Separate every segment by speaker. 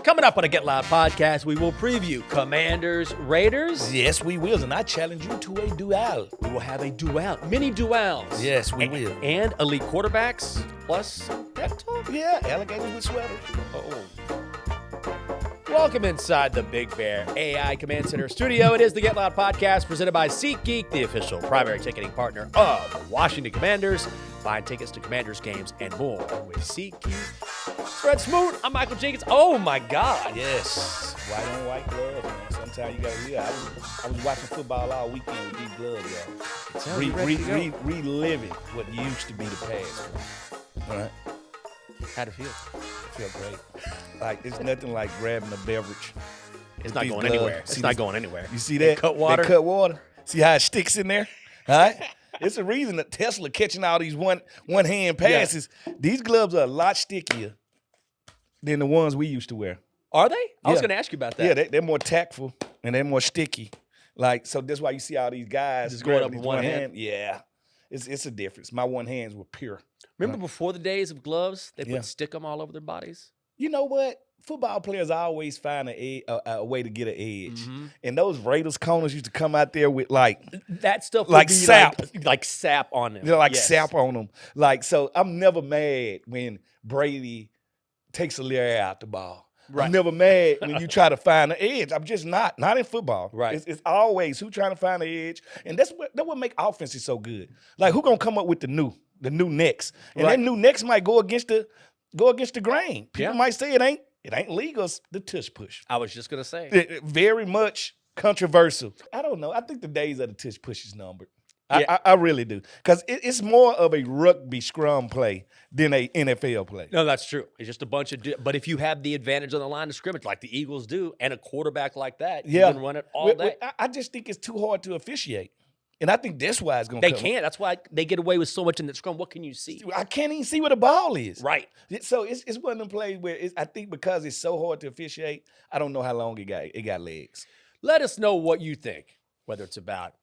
Speaker 1: Coming up on a Get Loud podcast, we will preview Commanders Raiders.
Speaker 2: Yes, we will, and I challenge you to a duel.
Speaker 1: We will have a duel, mini duels.
Speaker 2: Yes, we will.
Speaker 1: And elite quarterbacks plus pep talk.
Speaker 2: Yeah, alligators with sweaters.
Speaker 1: Oh. Welcome inside the Big Bear AI Command Center studio. It is the Get Loud podcast presented by SeatGeek, the official primary ticketing partner of the Washington Commanders. Find tickets to Commanders games and more with SeatGeek. Fred Smoot, I'm Michael Jenkins. Oh my God.
Speaker 2: Yes, white on white gloves, man. Sometimes you gotta, I was watching football all weekend with these gloves, y'all. Reliving what used to be the past. All right.
Speaker 1: How'd it feel?
Speaker 2: It felt great. Like, it's nothing like grabbing a beverage.
Speaker 1: It's not going anywhere. It's not going anywhere.
Speaker 2: You see that?
Speaker 1: Cut water.
Speaker 2: That cut water. See how it sticks in there? All right? It's a reason that Tesla catching all these one-hand passes. Yeah. These gloves are a lot stickier than the ones we used to wear.
Speaker 1: Are they? I was going to ask you about that.
Speaker 2: Yeah, they're more tactful and they're more sticky. Like, so that's why you see all these guys
Speaker 1: just going up with one hand.
Speaker 2: Yeah, it's a difference. My one hands were pure.
Speaker 1: Remember before the days of gloves, they would stick them all over their bodies?
Speaker 2: You know what? Football players always find a way to get an edge. Mm-hmm. And those Raiders corners used to come out there with
Speaker 1: that stuff
Speaker 2: like sap.
Speaker 1: Like sap on them.
Speaker 2: They're like sap on them. Like, so I'm never mad when Brady takes a little air out the ball. Right. I'm never mad when you try to find the edge. I'm just not in football.
Speaker 1: Right.
Speaker 2: It's always who trying to find the edge. And that's what make offenses so good. Like, who gonna come up with the new next? And that new next might go against the grain. People might say it ain't legal, the tush push.
Speaker 1: I was just going to say.
Speaker 2: Very much controversial. I don't know. I think the days of the tush push is numbered.
Speaker 1: Yeah.
Speaker 2: I really do. Because it's more of a rugby scrum play than a NFL play.
Speaker 1: No, that's true. It's just a bunch of but if you have the advantage on the line of scrimmage like the Eagles do and a quarterback like that, you can run it all day.
Speaker 2: I just think it's too hard to officiate. And I think that's why it's going to
Speaker 1: They can't. That's why they get away with so much in the scrum. What can you see?
Speaker 2: I can't even see where the ball is.
Speaker 1: Right.
Speaker 2: So it's one of them plays where I think because it's so hard to officiate, I don't know how long it got legs.
Speaker 1: Let us know what you think, whether it's about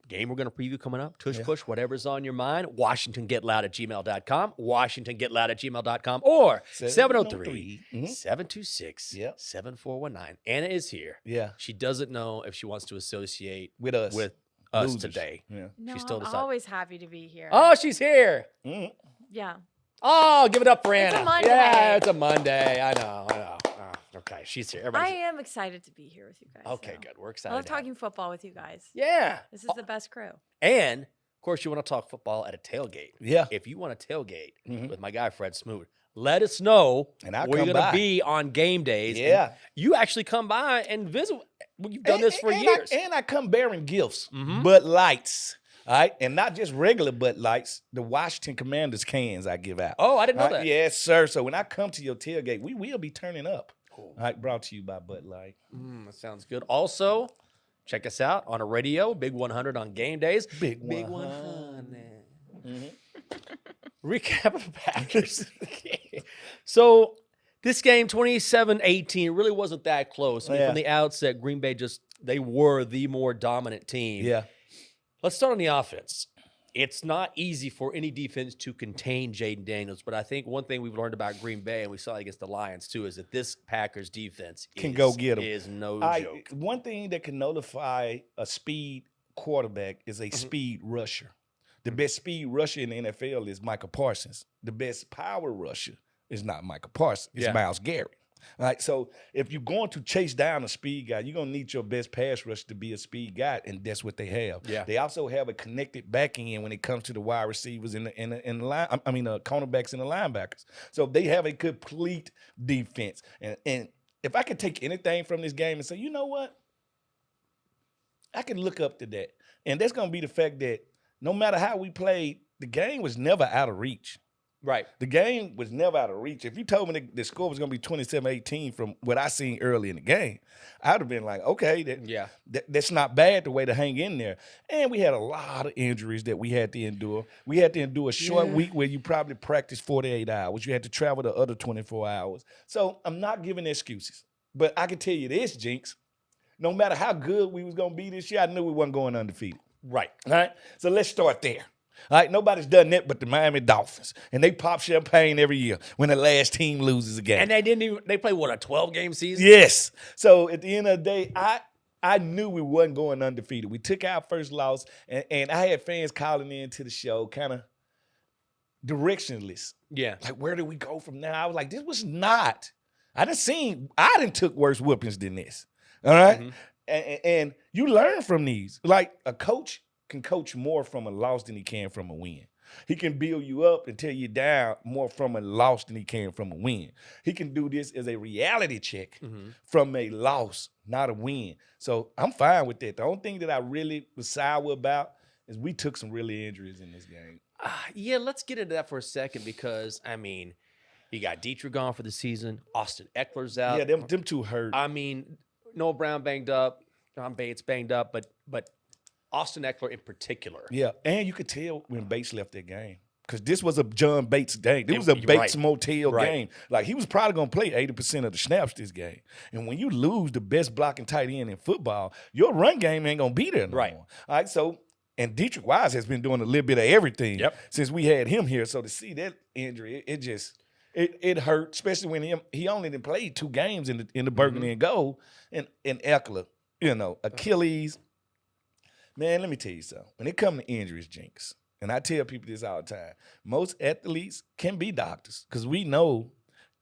Speaker 1: game we're going to preview coming up, tush push, whatever's on your mind. WashingtonGetLoud@gmail.com, WashingtonGetLoud@gmail.com, or 703-726-7419. Anna is here.
Speaker 2: Yeah.
Speaker 1: She doesn't know if she wants to associate
Speaker 2: with us
Speaker 1: today.
Speaker 2: Yeah.
Speaker 3: No,
Speaker 1: She's still
Speaker 3: I'm
Speaker 1: deciding.
Speaker 3: always happy to be here.
Speaker 1: Oh, she's here.
Speaker 2: Mm-hmm.
Speaker 3: Yeah.
Speaker 1: Oh, give it up for Anna.
Speaker 3: It's a Monday.
Speaker 1: Yeah, it's a Monday. I know. Oh, okay, she's here.
Speaker 3: I am excited to be here with you guys.
Speaker 1: Okay,
Speaker 3: so.
Speaker 1: good. We're excited.
Speaker 3: I love talking football with you guys.
Speaker 1: Yeah.
Speaker 3: This is the best crew.
Speaker 1: And, of course, you want to talk football at a tailgate.
Speaker 2: Yeah.
Speaker 1: If you want to tailgate with my guy, Fred Smoot, let us know where you're going to be on game days.
Speaker 2: Yeah.
Speaker 1: And you actually come by and visit. You've done this for years.
Speaker 2: I come bearing gifts, Bud Lights. All right, and not just regular Bud Lights, the Washington Commanders cans I give out.
Speaker 1: Oh, I didn't know that.
Speaker 2: Yes, sir. So when I come to your tailgate, we will be turning up. All right, brought to you by Bud Light.
Speaker 1: That sounds good. Also, check us out on a radio, Big 100 on game days.
Speaker 2: Big 100.
Speaker 1: Recap of the Packers. So this game, 27-18, really wasn't that close. I mean, from the outset, Green Bay they were the more dominant team.
Speaker 2: Yeah.
Speaker 1: Let's start on the offense. It's not easy for any defense to contain Jaden Daniels, but I think one thing we've learned about Green Bay, and we saw it against the Lions too, is that this Packers defense
Speaker 2: can go get them.
Speaker 1: Is no joke.
Speaker 2: One thing that can nullify a speed quarterback is a speed rusher. The best speed rusher in the NFL is Michael Parsons. The best power rusher is not Michael Parsons. It's Myles Garrett. All right, so if you're going to chase down a speed guy, you're going to need your best pass rush to be a speed guy, and that's what they have.
Speaker 1: Yeah.
Speaker 2: They also have a connected back end when it comes to the wide receivers and the line. I mean, cornerbacks and the linebackers. So they have a complete defense. And if I could take anything from this game and say, you know what, I can look up to that, and that's going to be the fact that no matter how we played, the game was never out of reach.
Speaker 1: Right.
Speaker 2: The game was never out of reach. If you told me the score was going to be 27-18 from what I seen early in the game, I would have been like, okay, that's not bad the way to hang in there. And we had a lot of injuries that we had to endure. We had to endure a short week where you probably practiced 48 hours. You had to travel the other 24 hours. So I'm not giving excuses. But I can tell you this, Jinx, no matter how good we was going to be this year, I knew we wasn't going undefeated.
Speaker 1: Right.
Speaker 2: All right? So let's start there. All right, nobody's done that but the Miami Dolphins. And they pop champagne every year when the last team loses a game.
Speaker 1: And they played, what, a 12-game season?
Speaker 2: Yes. So at the end of the day, I knew we wasn't going undefeated. We took our first loss, and I had fans calling in to the show kind of directionless.
Speaker 1: Yeah.
Speaker 2: Like, where do we go from now? I was like, this was not. I done took worse whoopings than this. All right?
Speaker 1: Mm-hmm.
Speaker 2: And you learn from these. Like, a coach can coach more from a loss than he can from a win. He can build you up and tear you down more from a loss than he can from a win. He can do this as a reality check from a loss, not a win. So I'm fine with that. The only thing that I really was sour about is we took some really injuries in this game.
Speaker 1: Yeah, let's get into that for a second because, I mean, you got Dietrich gone for the season. Austin Eckler's out.
Speaker 2: Yeah, them two hurt.
Speaker 1: I mean, Noah Brown banged up. John Bates banged up. But Austin Eckler in particular.
Speaker 2: Yeah, and you could tell when Bates left that game because this was a John Bates game. This was a Bates Motel game. Like, he was probably going to play 80% of the snaps this game. And when you lose the best blocking tight end in football, your run game ain't going to be there no more. All right, so – and Dietrich Wise has been doing a little bit of everything since we had him here. So to see that injury, it hurt, especially when he only didn't play 2 games in the Burgundy and Gold. And Eckler, Achilles. Man, let me tell you something. When it comes to injuries, Jinx, and I tell people this all the time, most athletes can be doctors because we know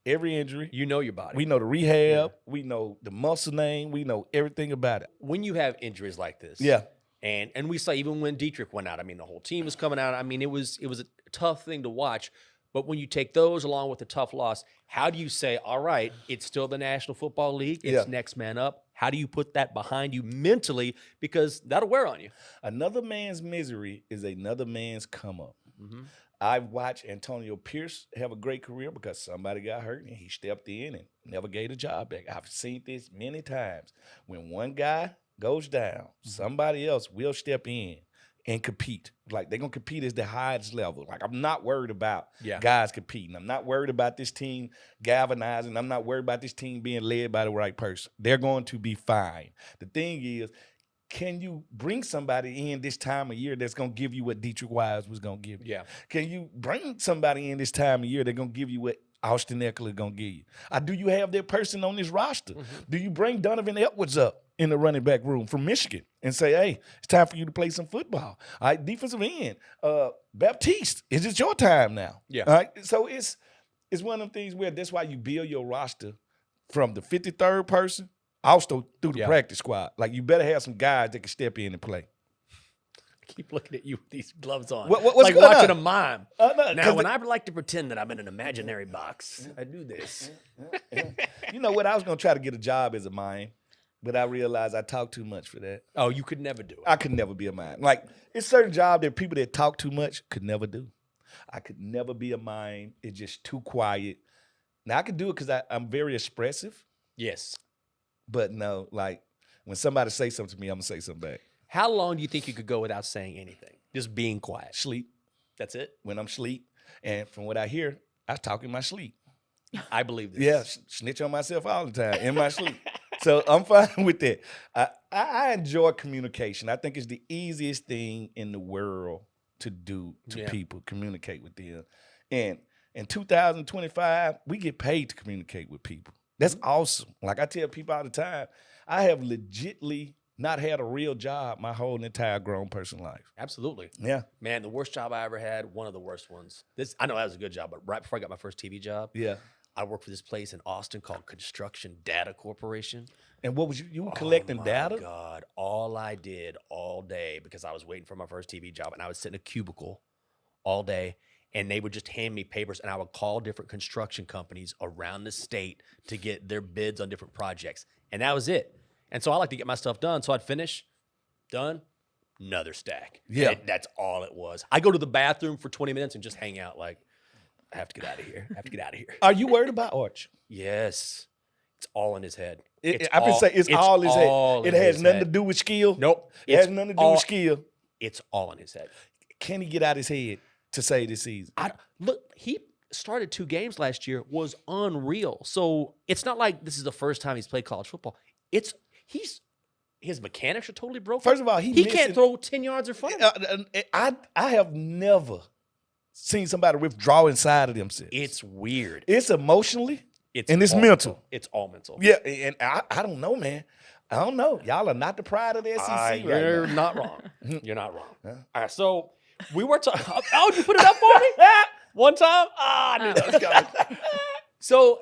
Speaker 2: every injury.
Speaker 1: You know your body.
Speaker 2: We know the rehab. We know the muscle name. We know everything about it.
Speaker 1: When you have injuries like this.
Speaker 2: Yeah.
Speaker 1: And we saw even when Dietrich went out, I mean, the whole team was coming out. I mean, it was a tough thing to watch. But when you take those along with the tough loss, how do you say, all right, it's still the National Football League. It's next man up. How do you put that behind you mentally? Because that'll wear on you.
Speaker 2: Another man's misery is another man's come up.
Speaker 1: Mm-hmm.
Speaker 2: I've watched Antonio Pierce have a great career because somebody got hurt and he stepped in and never gave a job back. I've seen this many times. When one guy goes down, somebody else will step in and compete. Like, they're going to compete as the highest level. Like, I'm not worried about guys competing. I'm not worried about this team galvanizing. I'm not worried about this team being led by the right person. They're going to be fine. The thing is, can you bring somebody in this time of year that's going to give you what Dietrich Wise was going to give you?
Speaker 1: Yeah.
Speaker 2: Can you bring somebody in this time of year that's going to give you what Austin Eckler going to give you? Do you have that person on this roster? Do you bring Donovan Edwards up in the running back room from Michigan and say, hey, it's time for you to play some football? All right, defensive end, Baptiste, is it your time now?
Speaker 1: Yeah.
Speaker 2: All right, so it's one of them things where that's why you build your roster from the 53rd person also through the practice squad. Like, you better have some guys that can step in and play.
Speaker 1: I keep looking at you with these gloves on.
Speaker 2: What's
Speaker 1: like
Speaker 2: going
Speaker 1: watching
Speaker 2: on?
Speaker 1: a mime.
Speaker 2: No,
Speaker 1: now, when I like to pretend that I'm in an imaginary box, I do this.
Speaker 2: You know what? I was going to try to get a job as a mime, but I realized I talk too much for that.
Speaker 1: Oh, you could never do it.
Speaker 2: I could never be a mime. Like, it's certain jobs that people that talk too much could never do. I could never be a mime. It's just too quiet. Now, I could do it because I'm very expressive.
Speaker 1: Yes.
Speaker 2: But no, like, when somebody say something to me, I'm going to say something back.
Speaker 1: How long do you think you could go without saying anything? Just being quiet?
Speaker 2: Sleep.
Speaker 1: That's it?
Speaker 2: When I'm sleep. And from what I hear, I talk in my sleep.
Speaker 1: I believe this.
Speaker 2: Yeah, snitch on myself all the time in my sleep. So I'm fine with that. I enjoy communication. I think it's the easiest thing in the world to do to people, communicate with them. And in 2025, we get paid to communicate with people. That's awesome. Like, I tell people all the time, I have legitly not had a real job my whole entire grown person life.
Speaker 1: Absolutely.
Speaker 2: Yeah.
Speaker 1: Man, the worst job I ever had, one of the worst ones. I know that was a good job, but right before I got my first TV job, I worked for this place in Austin called Construction Data Corporation.
Speaker 2: And what was you were collecting data?
Speaker 1: Oh, my God. All I did all day, because I was waiting for my first TV job, and I would sit in a cubicle all day, and they would just hand me papers, and I would call different construction companies around the state to get their bids on different projects. And that was it. And so I like to get my stuff done. So I'd finish, done, another stack.
Speaker 2: Yeah.
Speaker 1: That's all it was. I go to the bathroom for 20 minutes and just hang out like, I have to get out of here. I have to get out of here.
Speaker 2: Are you worried about Arch?
Speaker 1: Yes. It's all in his head.
Speaker 2: I can say it's all his head. It has nothing to do with skill.
Speaker 1: Nope.
Speaker 2: It has nothing to do with skill.
Speaker 1: It's all in his head.
Speaker 2: Can he get out his head to say this season?
Speaker 1: Look, he started 2 games last year, was unreal. So it's not like this is the first time he's played college football. He's his mechanics are totally broken.
Speaker 2: First of all,
Speaker 1: he can't throw 10 yards in front of him.
Speaker 2: I have never seen somebody withdraw inside of themselves.
Speaker 1: It's weird.
Speaker 2: It's emotionally, and it's
Speaker 1: all
Speaker 2: mental.
Speaker 1: It's all mental.
Speaker 2: Yeah, and I don't know, man. I don't know. Y'all are not the pride of the SEC right now.
Speaker 1: You're not wrong. You're not wrong. All right, so we were talking. Oh, you put it up for me one time? I knew that was coming. So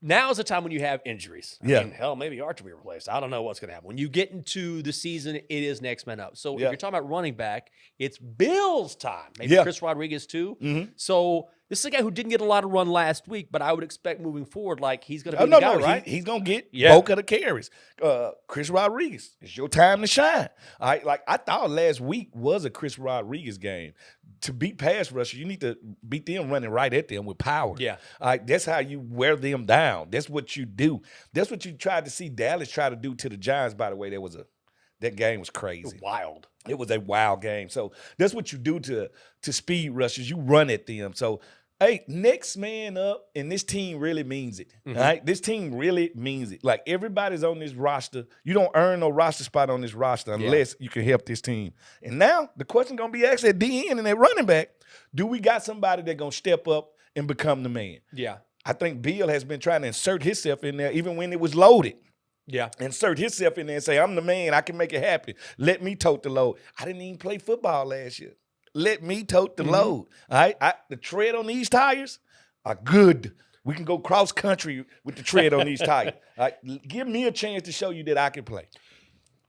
Speaker 1: now's the time when you have injuries. I mean, hell, maybe Archer will be replaced. I don't know what's going to happen. When you get into the season, it is next man up. So if you're talking about running back, it's Bill's time. Maybe Chris Rodriguez too. Mm-hmm. So this is a guy who didn't get a lot of run last week, but I would expect moving forward, like he's going to be the guy, right?
Speaker 2: He's going to get bulk of the carries. Chris Rodriguez, it's your time to shine. All right, like I thought last week was a Chris Rodriguez game. To beat pass rushers, you need to beat them running right at them with power.
Speaker 1: Yeah.
Speaker 2: All right, that's how you wear them down. That's what you do. That's what you tried to see Dallas try to do to the Giants, by the way. That game was crazy.
Speaker 1: Wild.
Speaker 2: It was a wild game. So that's what you do to speed rushers. You run at them. So, hey, next man up, and this team really means it. Mm-hmm. All right? This team really means it. Like, everybody's on this roster. You don't earn no roster spot on this roster unless you can help this team. And now the question going to be asked at DN and at running back, do we got somebody that's going to step up and become the man?
Speaker 1: Yeah.
Speaker 2: I think Bill has been trying to insert himself in there even when it was loaded.
Speaker 1: Yeah.
Speaker 2: Insert himself in there and say, I'm the man. I can make it happen. Let me tote the load. I didn't even play football last year. Let me tote the load. All right? The tread on these tires are good. We can go cross country with the tread on these tires. All right? Give me a chance to show you that I can play.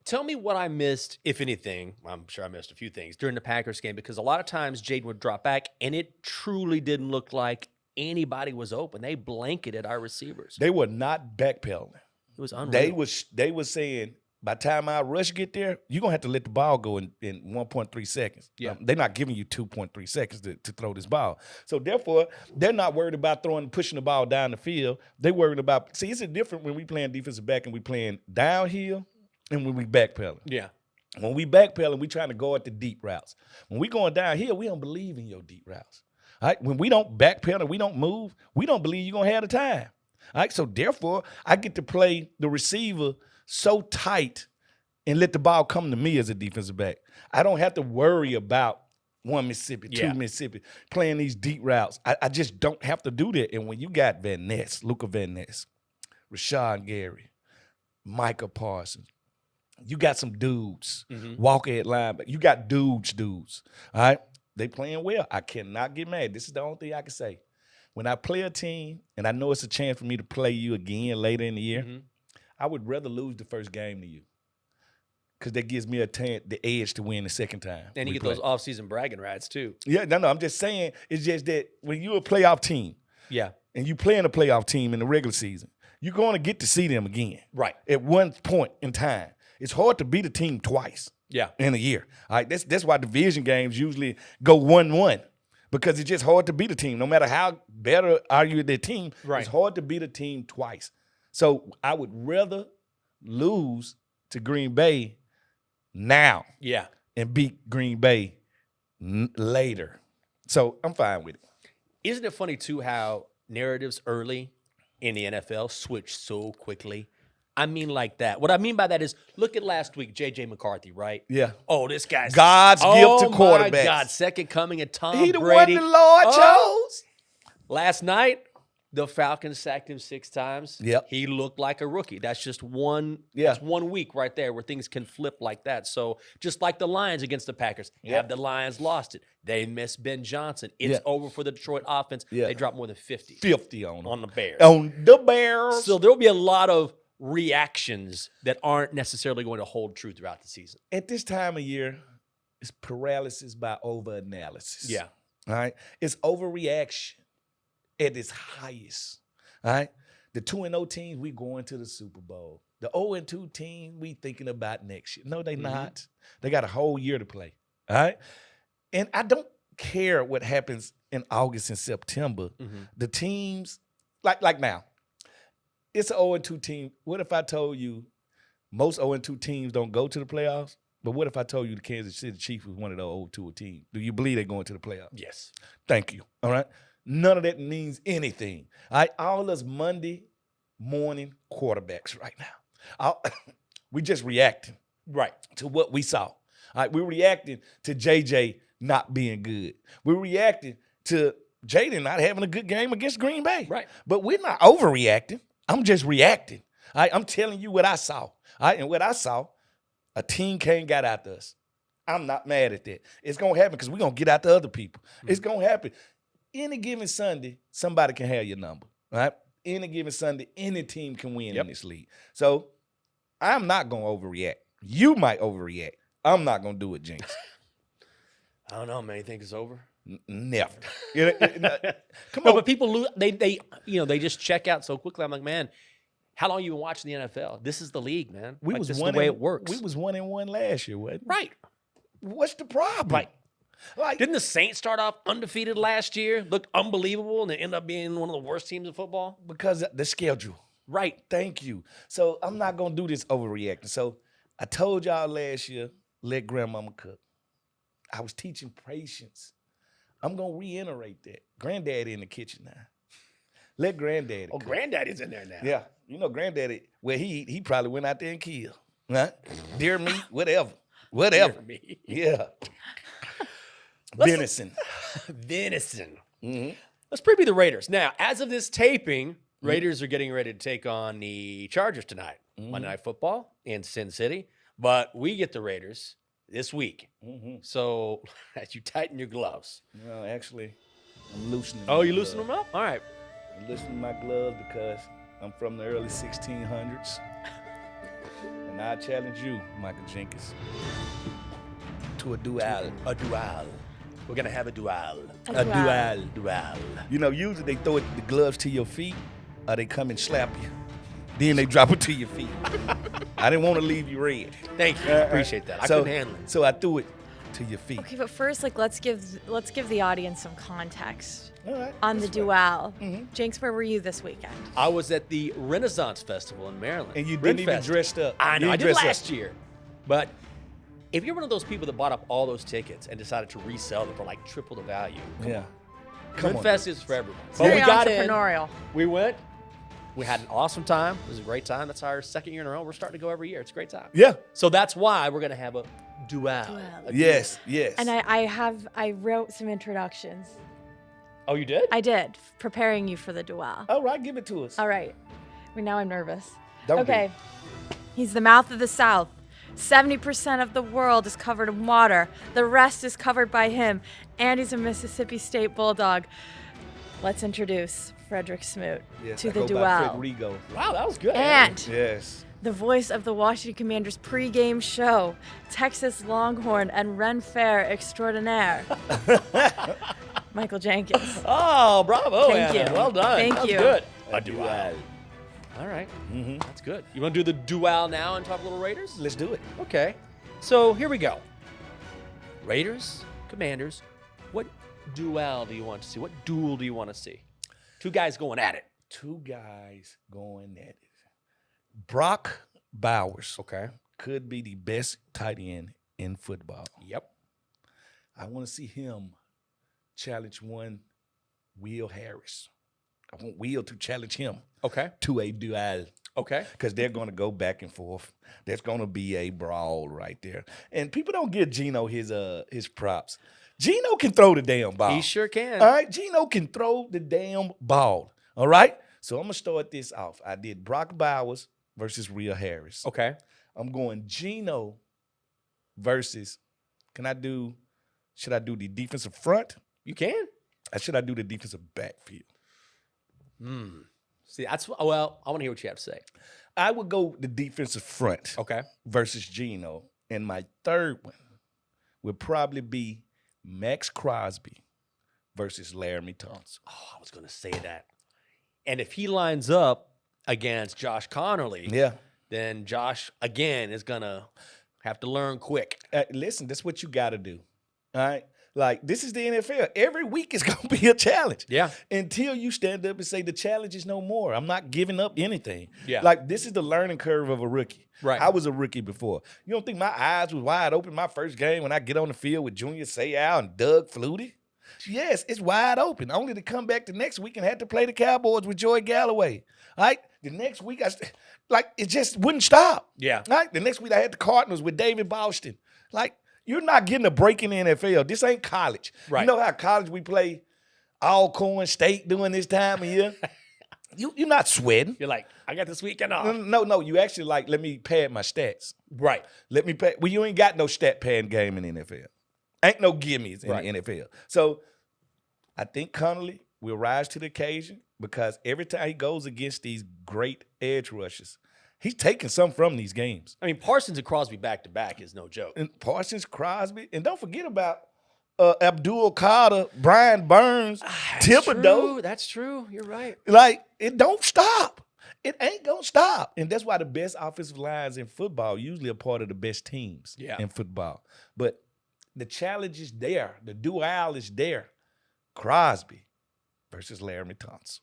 Speaker 1: Tell me what I missed, if anything. I'm sure I missed a few things during the Packers game because a lot of times Jaden would drop back, and it truly didn't look like anybody was open. They blanketed our receivers.
Speaker 2: They were not backpedaling.
Speaker 1: It was unreal.
Speaker 2: They was saying, by the time our rush get there, you're going to have to let the ball go in 1.3 seconds.
Speaker 1: Yeah.
Speaker 2: They're not giving you 2.3 seconds to throw this ball. So, therefore, they're not worried about pushing the ball down the field. They're worried about – see, it's different when we playing defensive back and we playing downhill and when we backpedaling.
Speaker 1: Yeah.
Speaker 2: When we backpedaling, we trying to go at the deep routes. When we going downhill, we don't believe in your deep routes. All right? When we don't backpedal, we don't move, we don't believe you're going to have the time. All right, so therefore, I get to play the receiver so tight and let the ball come to me as a defensive back. I don't have to worry about one Mississippi, two Mississippi, playing these deep routes. I just don't have to do that. And when you got Luka Van Ness, Rashawn Gary, Micah Parsons, you got some dudes, Walker at linebacker. You got dudes. All right, they playing well. I cannot get mad. This is the only thing I can say. When I play a team, and I know it's a chance for me to play you again later in the year, I would rather lose the first game to you because that gives me the edge to win the second time.
Speaker 1: And you get those off-season bragging rights too.
Speaker 2: Yeah, no, I'm just saying it's just that when you're a playoff team and you playing a playoff team in the regular season, you're going to get to see them again.
Speaker 1: Right.
Speaker 2: At one point in time. It's hard to beat a team twice in a year. All right, that's why division games usually go 1-1. Because it's just hard to beat a team. No matter how better are you at that team, it's hard to beat a team twice. So I would rather lose to Green Bay now and beat Green Bay later. So I'm fine with it.
Speaker 1: Isn't it funny, too, how narratives early in the NFL switch so quickly? I mean like that. What I mean by that is, look at last week, J.J. McCarthy, right?
Speaker 2: Yeah.
Speaker 1: Oh, this guy's
Speaker 2: God's gift to quarterbacks.
Speaker 1: Oh, my God. Second coming of Tom Brady.
Speaker 2: He the one the Lord chose.
Speaker 1: Last night, the Falcons sacked him 6 times.
Speaker 2: Yep.
Speaker 1: He looked like a rookie. That's just one That's 1 week right there where things can flip like that. So just like the Lions against the Packers, have the Lions lost it. They missed Ben Johnson. It's over for the Detroit offense. They dropped more than 50.
Speaker 2: 50 on
Speaker 1: the Bears.
Speaker 2: On the Bears.
Speaker 1: So there will be a lot of reactions that aren't necessarily going to hold true throughout the season.
Speaker 2: At this time of year, it's paralysis by overanalysis.
Speaker 1: Yeah.
Speaker 2: All right? It's overreaction at its highest. All right? The 2-0 teams, we going to the Super Bowl. The 0-2 team, we thinking about next year. No, they not. They got a whole year to play. All right? And I don't care what happens in August and September. The teams, like now, it's an 0-2 team. What if I told you most 0-2 teams don't go to the playoffs? But what if I told you the Kansas City Chiefs was one of the 0-2 teams? Do you believe they're going to the playoffs?
Speaker 1: Yes.
Speaker 2: Thank you. All right? None of that means anything. All right? All us Monday morning quarterbacks right now. We just reacting
Speaker 1: Right.
Speaker 2: to what we saw. All right, we're reacting to JJ not being good. We're reacting to Jaden not having a good game against Green Bay.
Speaker 1: Right.
Speaker 2: But we're not overreacting. I'm just reacting. All right, I'm telling you what I saw. All right, and what I saw, a team can't get after us. I'm not mad at that. It's going to happen because we're going to get out to other people. It's going to happen. Any given Sunday, somebody can have your number. All right? Any given Sunday, any team can win in this league. So I'm not going to overreact. You might overreact. I'm not going to do it, Jinx.
Speaker 1: I don't know, man. You think it's over?
Speaker 2: Never. Come
Speaker 1: No,
Speaker 2: on.
Speaker 1: but people lose. They just check out so quickly. I'm like, man, how long you been watching the NFL? This is the league, man.
Speaker 2: We
Speaker 1: Like,
Speaker 2: was
Speaker 1: this is
Speaker 2: one
Speaker 1: the way
Speaker 2: and-
Speaker 1: it works.
Speaker 2: We was 1-1 last year, wasn't we?
Speaker 1: right.
Speaker 2: What's the problem?
Speaker 1: Right.
Speaker 2: Like,
Speaker 1: Didn't the Saints start off undefeated last year? Looked unbelievable, and they end up being one of the worst teams in football?
Speaker 2: because of the schedule.
Speaker 1: Right.
Speaker 2: Thank you. So I'm not gonna do this overreacting. So I told y'all last year, let grandmama cook. I was teaching patience. I'm gonna reiterate that. Granddaddy in the kitchen now. Let granddaddy
Speaker 1: Oh,
Speaker 2: cook.
Speaker 1: granddaddy's in there now.
Speaker 2: Yeah. You know, granddaddy, where he probably went out there and killed. Right? Deer meat, whatever. Whatever.
Speaker 1: Dear me.
Speaker 2: Yeah.
Speaker 1: Let's-
Speaker 2: Venison.
Speaker 1: Venison.
Speaker 2: Mhm.
Speaker 1: Let's preview the Raiders. Now, as of this taping, Raiders are getting ready to take on the Chargers tonight. Monday Night Football in Sin City. But we get the Raiders this week.
Speaker 2: Mhm.
Speaker 1: So as you tighten your gloves.
Speaker 2: Well, actually, I'm loosening.
Speaker 1: Oh,
Speaker 2: my
Speaker 1: you loosen
Speaker 2: gloves.
Speaker 1: them up? All right.
Speaker 2: I'm loosening my gloves because I'm from the early 1600s. And I challenge you, Michael Jenkins, to a duel.
Speaker 1: A duel. We're going to have a duel.
Speaker 2: A duel.
Speaker 1: Duel.
Speaker 2: You know, usually they throw the gloves to your feet or they come and slap you. Then they drop it to your feet. I didn't want to leave you red.
Speaker 1: Thank you. Appreciate that. I couldn't handle it.
Speaker 2: So I threw it to your feet.
Speaker 3: Okay, but first, let's give the audience some context
Speaker 2: All right.
Speaker 3: on the
Speaker 2: that's fine.
Speaker 3: duel.
Speaker 2: Mhm.
Speaker 3: Jinx, where were you this weekend?
Speaker 1: I was at the Renaissance Festival in Maryland.
Speaker 2: And you didn't even
Speaker 1: Renfest.
Speaker 2: dressed up.
Speaker 1: I know.
Speaker 2: You
Speaker 1: I
Speaker 2: didn't
Speaker 1: did
Speaker 2: dress
Speaker 1: last year. But if you're one of those people that bought up all those tickets and decided to resell them for like triple the value,
Speaker 2: Yeah. Come on.
Speaker 1: Renfest is for everyone. But
Speaker 3: Very
Speaker 1: we got in.
Speaker 3: entrepreneurial.
Speaker 1: We went. We had an awesome time. It was a great time. That's our second year in a row. We're starting to go every year. It's a great time.
Speaker 2: Yeah.
Speaker 1: So that's why we're going to have a duel. A
Speaker 2: Yes. Yes.
Speaker 3: And I wrote some introductions.
Speaker 1: Oh, you did?
Speaker 3: I did, preparing you for the duel.
Speaker 2: All right. Give it to us.
Speaker 3: All right. Well, now I'm nervous.
Speaker 2: Don't be.
Speaker 3: Okay. He's the mouth of the South. 70% of the world is covered in water. The rest is covered by him. And he's a Mississippi State Bulldog. Let's introduce Frederick Smoot
Speaker 2: Yes,
Speaker 3: to
Speaker 2: I
Speaker 3: the
Speaker 2: go by
Speaker 3: duel.
Speaker 2: Frederico.
Speaker 1: Wow, that was good.
Speaker 3: And
Speaker 2: Yes.
Speaker 3: the voice of the Washington Commanders pregame show, Texas Longhorn and Ren Fair extraordinaire, Michael Jenkins.
Speaker 1: Oh, bravo.
Speaker 3: Thank
Speaker 1: Anna.
Speaker 3: you.
Speaker 1: Well done.
Speaker 3: Thank
Speaker 1: That was
Speaker 3: you.
Speaker 1: good.
Speaker 2: A duel.
Speaker 1: All right.
Speaker 2: Mm-hmm.
Speaker 1: That's good. You want to do the duel now and talk a little Raiders?
Speaker 2: Let's do it.
Speaker 1: Okay. So here we go. Raiders, Commanders, what duel do you want to see? What duel do you want to see? Two guys going at it.
Speaker 2: Two guys going at it. Brock Bowers
Speaker 1: Okay.
Speaker 2: could be the best tight end in football.
Speaker 1: Yep.
Speaker 2: I want to see him challenge one Will Harris. I want Will to challenge him
Speaker 1: Okay.
Speaker 2: to a duel
Speaker 1: Okay.
Speaker 2: because they're going to go back and forth. There's going to be a brawl right there. And people don't give Geno his props. Geno can throw the damn ball.
Speaker 1: He sure can.
Speaker 2: All right, Geno can throw the damn ball. All right, so I'm gonna start this off. I did Brock Bowers versus Will Harris.
Speaker 1: Okay.
Speaker 2: I'm going Geno versus. Should I do the defensive front?
Speaker 1: You can.
Speaker 2: Or should I do the defensive backfield?
Speaker 1: See, I want to hear what you have to say.
Speaker 2: I would go the defensive front
Speaker 1: Okay.
Speaker 2: versus Geno, and my third one would probably be Max Crosby versus Laramie Thompson.
Speaker 1: Oh, I was going to say that. And if he lines up against Josh Connerly,
Speaker 2: Yeah.
Speaker 1: then Josh, again, is going to have to learn quick.
Speaker 2: Listen, that's what you got to do. All right. Like, this is the NFL. Every week is going to be a challenge.
Speaker 1: Yeah.
Speaker 2: Until you stand up and say, the challenge is no more. I'm not giving up anything.
Speaker 1: Yeah.
Speaker 2: Like, this is the learning curve of a rookie.
Speaker 1: Right.
Speaker 2: I was a rookie before. You don't think my eyes was wide open my first game when I get on the field with Junior Seau and Doug Flutie? Yes, it's wide open. Only to come back the next week and have to play the Cowboys with Joey Galloway. All right? The next week, like, it just wouldn't stop.
Speaker 1: Yeah.
Speaker 2: Right? The next week I had the Cardinals with David Boston. Like, you're not getting a break in the NFL. This ain't college.
Speaker 1: Right.
Speaker 2: You know how college we play Alcorn State during this time of year? You're not sweating.
Speaker 1: You're like, I got this weekend off.
Speaker 2: No. You actually like, let me pad my stats.
Speaker 1: Right.
Speaker 2: Let me pad. Well, you ain't got no stat pad game in the NFL. Ain't no gimmies in the NFL. So I think Connolly will rise to the occasion because every time he goes against these great edge rushers, he's taking some from these games.
Speaker 1: I mean, Parsons and Crosby back-to-back is no joke.
Speaker 2: And Parsons, Crosby, and don't forget about Abdul Carter, Brian Burns, Thibodeau.
Speaker 1: That's true. You're right.
Speaker 2: Like, it don't stop. It ain't going to stop. And that's why the best offensive lines in football usually are part of the best teams in football. But the challenge is there. The duel is there. Crosby versus Laramie Tunsil.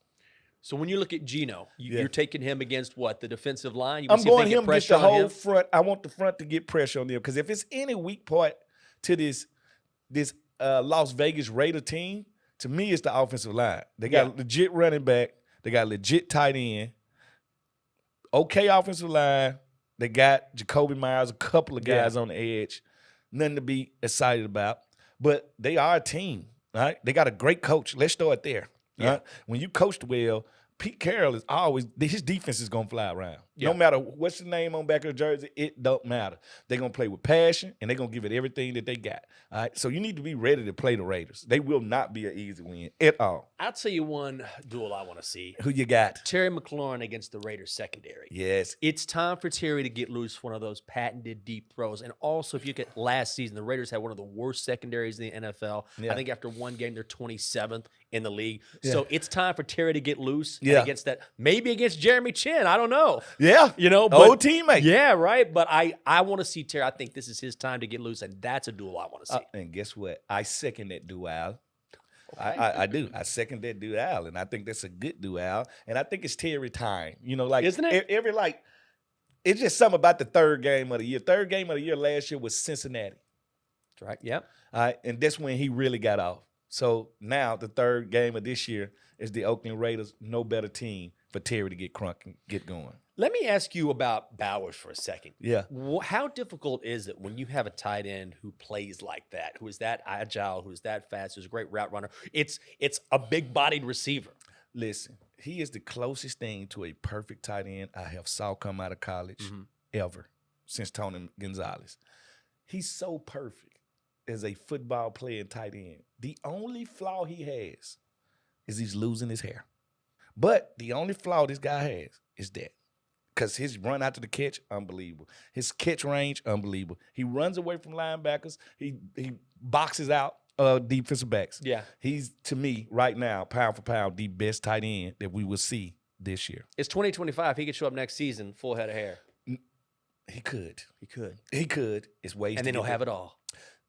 Speaker 1: So when you look at Geno, you're taking him against what? The defensive line?
Speaker 2: I'm going him against the whole front. I want the front to get pressure on them because if it's any weak part to this Las Vegas Raider team, to me, it's the offensive line. They got a legit running back. They got a legit tight end. Okay offensive line. They got Jacoby Myers, a couple of guys on the edge. Nothing to be excited about. But they are a team, right? They got a great coach. Let's start there. Yeah. Right? When you coached well, Pete Carroll is always – his defense is going to fly around. Yeah. No matter what's the name on back of the jersey, it don't matter. They're going to play with passion, and they're going to give it everything that they got. All right? So you need to be ready to play the Raiders. They will not be an easy win at all.
Speaker 1: I'll tell you one duel I want to see.
Speaker 2: Who you got?
Speaker 1: Terry McLaurin against the Raiders secondary.
Speaker 2: Yes.
Speaker 1: It's time for Terry to get loose one of those patented deep throws. And also, if you look at last season, the Raiders had one of the worst secondaries in the NFL. Yeah. I think after one game, they're 27th in the league. Yeah. So it's time for Terry to get loose against that. Maybe against Jeremy Chin. I don't know.
Speaker 2: Yeah.
Speaker 1: You know,
Speaker 2: old teammate.
Speaker 1: Yeah, right. But I want to see Terry. I think this is his time to get loose, and that's a duel I want to see.
Speaker 2: And guess what? I second that duel. I do. I second that duel, and I think that's a good duel. And I think it's Terry time. You know, like
Speaker 1: isn't it?
Speaker 2: It's just something about the third game of the year. Third game of the year last year was Cincinnati.
Speaker 1: That's right. Yep.
Speaker 2: All right, and that's when he really got off. So now the third game of this year is the Oakland Raiders. No better team for Terry to get crunk and get going.
Speaker 1: Let me ask you about Bowers for a second.
Speaker 2: Yeah.
Speaker 1: How difficult is it when you have a tight end who plays like that, who is that agile, who is that fast, who's a great route runner? It's a big-bodied receiver.
Speaker 2: Listen, he is the closest thing to a perfect tight end I have saw come out of college ever since Tony Gonzalez. He's so perfect as a football playing tight end. The only flaw he has is he's losing his hair. But the only flaw this guy has is that. Because his run out to the catch, unbelievable. His catch range, unbelievable. He runs away from linebackers. He boxes out defensive backs.
Speaker 1: Yeah.
Speaker 2: He's, to me, right now, pound for pound, the best tight end that we will see this year.
Speaker 1: It's 2025. He could show up next season, full head of hair.
Speaker 2: He could.
Speaker 1: He could.
Speaker 2: It's ways
Speaker 1: and then he'll have it all.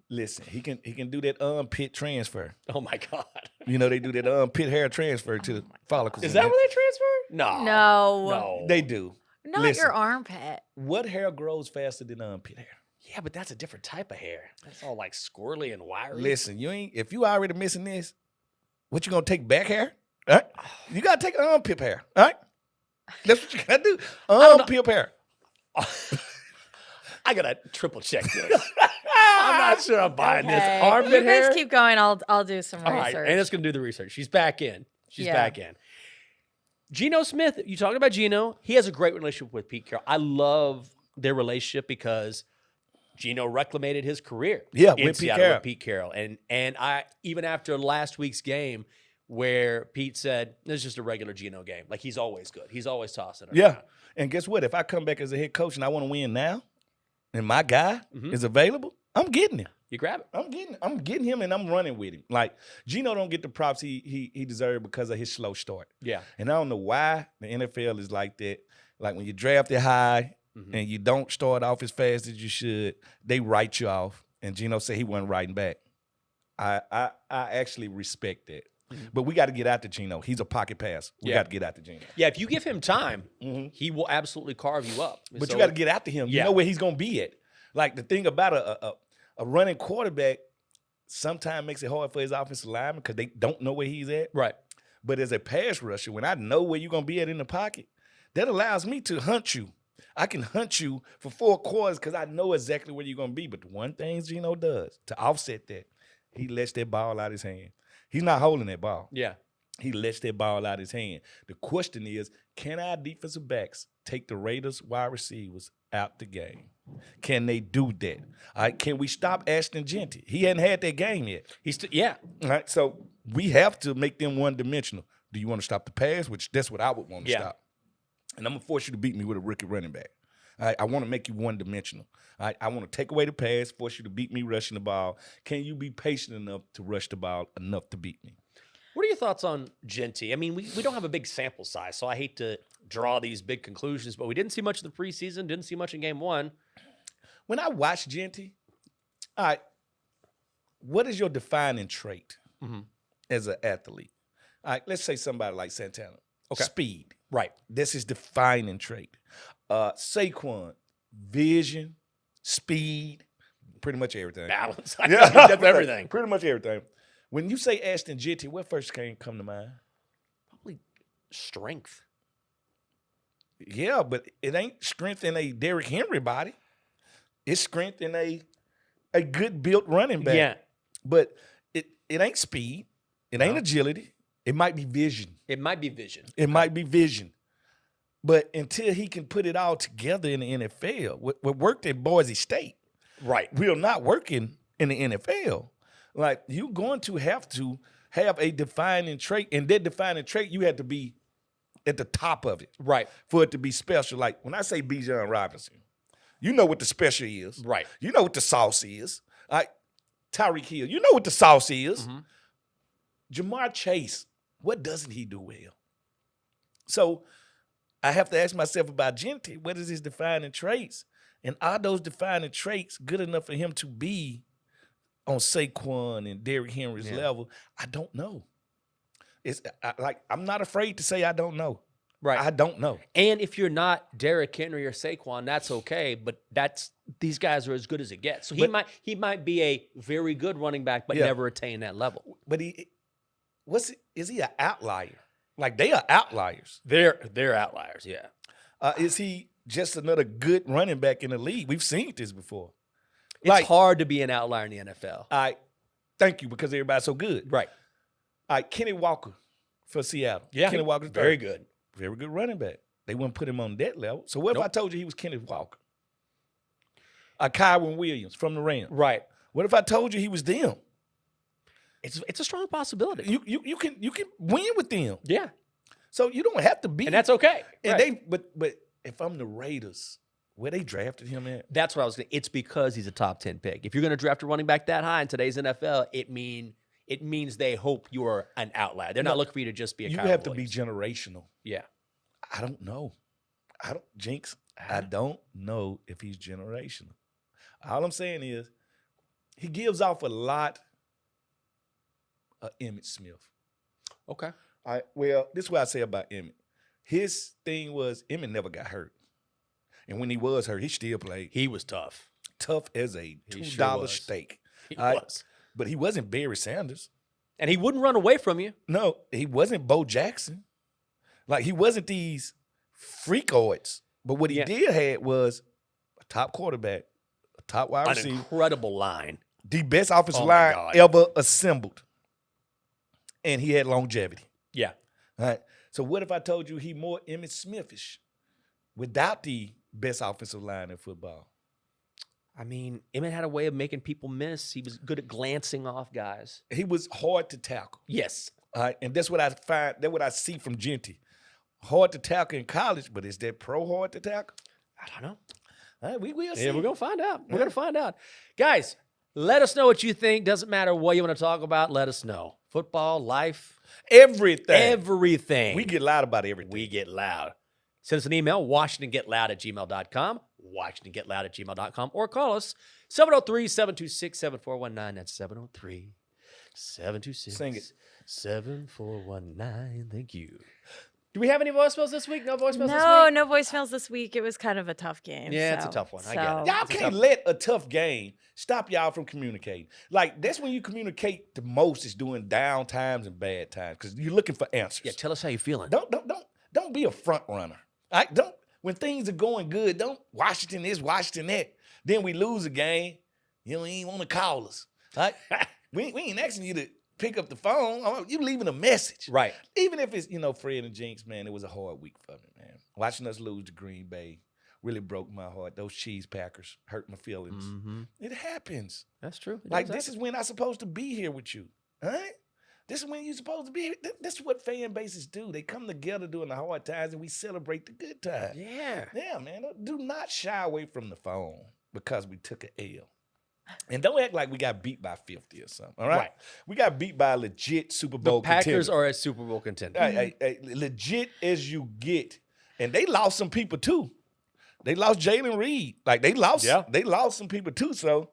Speaker 2: Listen, he can do that armpit transfer.
Speaker 1: Oh, my God.
Speaker 2: You know, they do that armpit hair transfer to the follicles.
Speaker 1: Is that where they transfer?
Speaker 3: No.
Speaker 2: They do.
Speaker 3: Not Listen, your armpit.
Speaker 2: What hair grows faster than armpit hair?
Speaker 1: Yeah, but that's a different type of hair. That's all like squirrely and wiry.
Speaker 2: Listen, if you already missing this, what you gonna take back hair? All right? You gotta take armpit hair. All right? That's what you gotta do. Armpit hair.
Speaker 1: I gotta triple check this. I'm not sure I'm buying this. Armpit hair.
Speaker 3: You guys keep going. I'll do some research.
Speaker 1: Right, Anna's gonna do the research. She's back in. Back in. Geno Smith, you talking about Geno? He has a great relationship with Pete Carroll. I love their relationship because Geno reclamated his career.
Speaker 2: Yeah,
Speaker 1: in Seattle with Pete Carroll. And I even after last week's game where Pete said, this is just a regular Geno game. Like, he's always good. He's always tossing it around.
Speaker 2: And guess what? If I come back as a head coach and I want to win now, and my guy is available, I'm getting him.
Speaker 1: You grab it.
Speaker 2: I'm getting him, and I'm running with him. Like, Geno don't get the props he deserved because of his slow start.
Speaker 1: Yeah.
Speaker 2: And I don't know why the NFL is like that. Like, when you draft it high and you don't start off as fast as you should, they write you off. And Geno said he wasn't writing back. I actually respect that. But we got to get out to Geno. He's a pocket pass. We got to get out to Geno.
Speaker 1: Yeah, if you give him time, he will absolutely carve you up.
Speaker 2: But you got to get out to him. You know where he's going to be at. Like, the thing about a running quarterback sometimes makes it hard for his offensive lineman because they don't know where he's at.
Speaker 1: Right.
Speaker 2: But as a pass rusher, when I know where you're going to be at in the pocket, that allows me to hunt you. I can hunt you for 4 quarters because I know exactly where you're going to be. But the one thing Geno does to offset that, he lets that ball out of his hand. He's not holding that ball.
Speaker 1: Yeah.
Speaker 2: He lets that ball out of his hand. The question is, can our defensive backs take the Raiders wide receivers out the game? Can they do that? All right, can we stop Ashton Jeanty? He hadn't had that game yet.
Speaker 1: Yeah.
Speaker 2: All right, so we have to make them one-dimensional. Do you want to stop the pass? Which that's what I would want to stop. And I'm going to force you to beat me with a rookie running back. All right, I want to make you one-dimensional. All right, I want to take away the pass, force you to beat me rushing the ball. Can you be patient enough to rush the ball enough to beat me?
Speaker 1: What are your thoughts on Jeanty? I mean, we don't have a big sample size, so I hate to draw these big conclusions, but we didn't see much of the preseason, didn't see much in game 1.
Speaker 2: When I watch Jeanty, all right, what is your defining trait as an athlete? All right, let's say somebody like Santana.
Speaker 1: Okay.
Speaker 2: Speed.
Speaker 1: Right.
Speaker 2: That's his defining trait. Saquon, vision, speed, pretty much everything.
Speaker 1: Balance.
Speaker 2: Yeah,
Speaker 1: everything.
Speaker 2: Pretty much everything. When you say Ashton Jeanty, what first come to mind?
Speaker 1: Probably strength.
Speaker 2: Yeah, but it ain't strength in a Derrick Henry body. It's strength in a good built running back.
Speaker 1: Yeah.
Speaker 2: But it ain't speed. It ain't agility. It might be vision.
Speaker 1: It might be vision.
Speaker 2: It might be vision. But until he can put it all together in the NFL, what worked at Boise State,
Speaker 1: right,
Speaker 2: will not work in the NFL. Like, you're going to have a defining trait, and that defining trait, you have to be at the top of it.
Speaker 1: Right.
Speaker 2: For it to be special. Like, when I say Bijan Robinson, you know what the special is.
Speaker 1: Right.
Speaker 2: You know what the sauce is. Like, Tyreek Hill, you know what the sauce is. Mm-hmm. Jamar Chase, what doesn't he do well? So I have to ask myself about Jeanty, what is his defining traits? And are those defining traits good enough for him to be on Saquon and Derrick Henry's level? I don't know. I'm not afraid to say I don't know.
Speaker 1: Right.
Speaker 2: I don't know.
Speaker 1: And if you're not Derrick Henry or Saquon, that's okay. But these guys are as good as it gets. So he might be a very good running back, but never attain that level.
Speaker 2: But is he an outlier? Like, they are outliers.
Speaker 1: They're outliers, yeah.
Speaker 2: Is he just another good running back in the league? We've seen this before.
Speaker 1: It's hard to be an outlier in the NFL.
Speaker 2: Thank you, because everybody's so good.
Speaker 1: Right.
Speaker 2: Kenny Walker for Seattle.
Speaker 1: Yeah.
Speaker 2: Kenny Walker's
Speaker 1: very good.
Speaker 2: Very good running back. They wouldn't put him on that level. So what if I told you he was Kenneth Walker? Kyron Williams from the Rams.
Speaker 1: Right.
Speaker 2: What if I told you he was them?
Speaker 1: It's a strong possibility.
Speaker 2: You can win with them.
Speaker 1: Yeah.
Speaker 2: So you don't have to be.
Speaker 1: And that's okay.
Speaker 2: And
Speaker 1: right.
Speaker 2: but if I'm the Raiders, where they drafted him at?
Speaker 1: That's what I was going to. It's because he's a top 10 pick. If you're going to draft a running back that high in today's NFL, it means they hope you are an outlier. They're not looking for you to just be a Kyle
Speaker 2: have
Speaker 1: Williams.
Speaker 2: to be generational.
Speaker 1: Yeah.
Speaker 2: I don't know. Jinx, I don't know if he's generational. All I'm saying is he gives off a lot of Emmitt Smith.
Speaker 1: Okay.
Speaker 2: Well, this is what I say about Emmitt. His thing was Emmitt never got hurt. And when he was hurt, he still played.
Speaker 1: He was tough.
Speaker 2: Tough as a $2 steak.
Speaker 1: He was.
Speaker 2: But he wasn't Barry Sanders.
Speaker 1: And he wouldn't run away from you.
Speaker 2: No, he wasn't Bo Jackson. Like, he wasn't these freakoids. But what he did have was a top quarterback, a top wide receiver.
Speaker 1: An incredible line.
Speaker 2: The best offensive line ever assembled. And he had longevity.
Speaker 1: Yeah.
Speaker 2: All right. So what if I told you he more Emmitt Smithish without the best offensive line in football?
Speaker 1: I mean, Emmitt had a way of making people miss. He was good at glancing off guys.
Speaker 2: He was hard to tackle.
Speaker 1: Yes.
Speaker 2: All right. And that's what I find. That's what I see from Jeanty. Hard to tackle in college, but is that pro hard to tackle?
Speaker 1: I don't know.
Speaker 2: All right, we will see.
Speaker 1: Yeah, we're going to find out. We're going to find out. Guys, let us know what you think. Doesn't matter what you want to talk about. Let us know. Football, life.
Speaker 2: Everything. We get loud about everything.
Speaker 1: We get loud. Send us an email, WashingtonGetLoud@gmail.com, WashingtonGetLoud@gmail.com, or call us 703-726-7419. That's 703-726-7419.
Speaker 2: Sing it.
Speaker 1: 7419. Thank you. Do we have any voicemails this week? No voicemails this week?
Speaker 3: No voicemails this week. It was kind of a tough game.
Speaker 1: Yeah, it's a tough one. I get it.
Speaker 2: Y'all can't let a tough game stop y'all from communicating. Like, that's when you communicate the most, is during down times and bad times, because you're looking for answers.
Speaker 1: Yeah, tell us how you're feeling.
Speaker 2: Don't be a front runner. When things are going good, don't Washington this, Washington that. Then we lose a game, you don't even want to call us. Right? we ain't asking you to pick up the phone. You leaving a message.
Speaker 1: Right.
Speaker 2: Even if it's, Fred and Jinx, man, it was a hard week for me, man. Watching us lose to Green Bay really broke my heart. Those cheese packers hurt my feelings.
Speaker 1: Mm-hmm.
Speaker 2: It happens.
Speaker 1: That's true.
Speaker 2: This is when I'm supposed to be here with you. All right? This is when you're supposed to be here. This is what fan bases do. They come together during the hard times and we celebrate the good times.
Speaker 1: Yeah.
Speaker 2: Yeah, man. Do not shy away from the phone because we took an L. And don't act like we got beat by 50 or something, all right? We got beat by a legit Super Bowl contender.
Speaker 1: The Packers are a Super Bowl contender.
Speaker 2: Legit as you get. And they lost some people, too. They lost Jalen Reed. They lost some people, too. So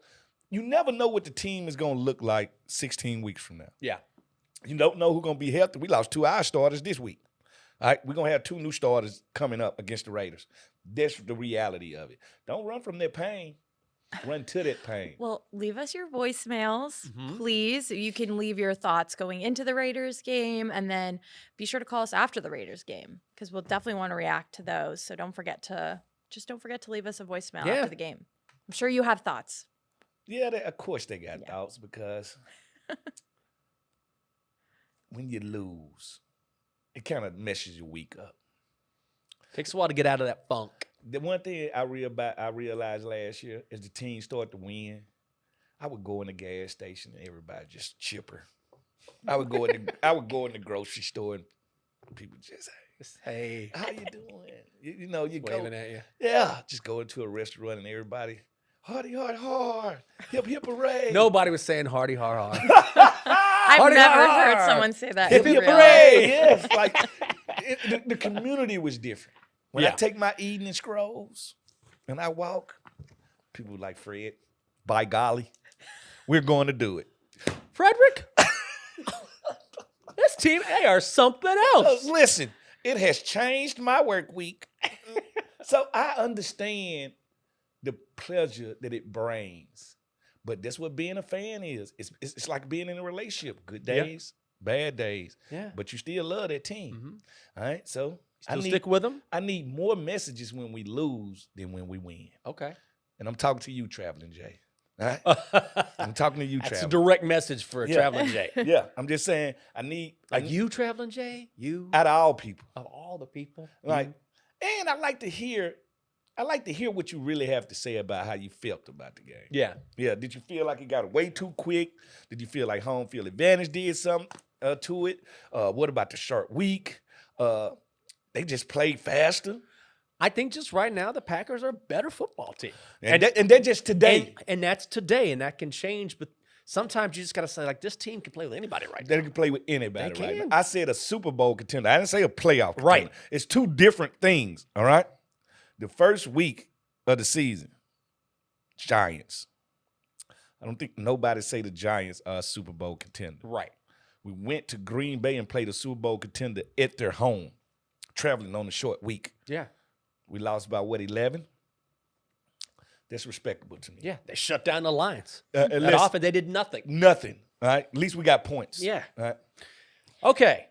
Speaker 2: you never know what the team is going to look like 16 weeks from now.
Speaker 1: Yeah.
Speaker 2: You don't know who's going to be healthy. We lost 2 of our starters this week. All right, we're going to have 2 new starters coming up against the Raiders. That's the reality of it. Don't run from that pain. Run to that pain.
Speaker 3: Well, leave us your voicemails, please. You can leave your thoughts going into the Raiders game, and then be sure to call us after the Raiders game because we'll definitely want to react to those. So don't forget to leave us a voicemail after the game. I'm sure you have thoughts.
Speaker 2: Yeah, of course they got thoughts because when you lose, it kind of messes your week up.
Speaker 1: Takes a while to get out of that funk.
Speaker 2: The one thing I realized last year is the team started to win. I would go in the gas station and everybody just chipper. I would go in the grocery store and people just
Speaker 1: hey,
Speaker 2: how you doing? You
Speaker 1: waving at you.
Speaker 2: Yeah, just go into a restaurant and everybody hardy hard, hip hip hooray.
Speaker 1: Nobody was saying hardy hard.
Speaker 3: I've never heard someone say that.
Speaker 2: Hip hip hooray. Yes, the community was different. When I take my evening scrolls and I walk, people are like, Fred, by golly, we're going to do it.
Speaker 1: Frederick, this team, they are something else.
Speaker 2: Listen, it has changed my work week. So I understand the pleasure that it brings. But that's what being a fan is. It's like being in a relationship. Good days, bad days.
Speaker 1: Yeah.
Speaker 2: But you still love that team. All right, so
Speaker 1: stick with them?
Speaker 2: I need more messages when we lose than when we win.
Speaker 1: Okay.
Speaker 2: And I'm talking to you, Traveling Jay. All right? I'm talking to you,
Speaker 1: That's
Speaker 2: Traveling.
Speaker 1: a direct message for Traveling Jay.
Speaker 2: Yeah, I'm just saying I need
Speaker 1: you, Traveling Jay? You?
Speaker 2: Out of all people.
Speaker 1: Of all the people?
Speaker 2: Right. And I like to hear what you really have to say about how you felt about the game.
Speaker 1: Yeah.
Speaker 2: Yeah. Did you feel like it got away too quick? Did you feel like home field advantage did something to it? What about the short week? They just played faster.
Speaker 1: I think just right now the Packers are a better football team.
Speaker 2: And they're just today.
Speaker 1: And that's today, and that can change. But sometimes you just got to say, this team can play with anybody right now.
Speaker 2: They can play with anybody
Speaker 1: They
Speaker 2: right
Speaker 1: can.
Speaker 2: now. I said a Super Bowl contender. I didn't say a playoff contender.
Speaker 1: Right.
Speaker 2: It's 2 different things, all right? The first week of the season, Giants. I don't think nobody say the Giants are a Super Bowl contender.
Speaker 1: Right.
Speaker 2: We went to Green Bay and played a Super Bowl contender at their home, traveling on a short week.
Speaker 1: Yeah.
Speaker 2: We lost by, 11? That's respectable to me.
Speaker 1: Yeah. They shut down the Lions.
Speaker 2: That
Speaker 1: often they did nothing.
Speaker 2: Nothing, all right? At least we got points.
Speaker 1: Yeah.
Speaker 2: All right?
Speaker 1: Okay.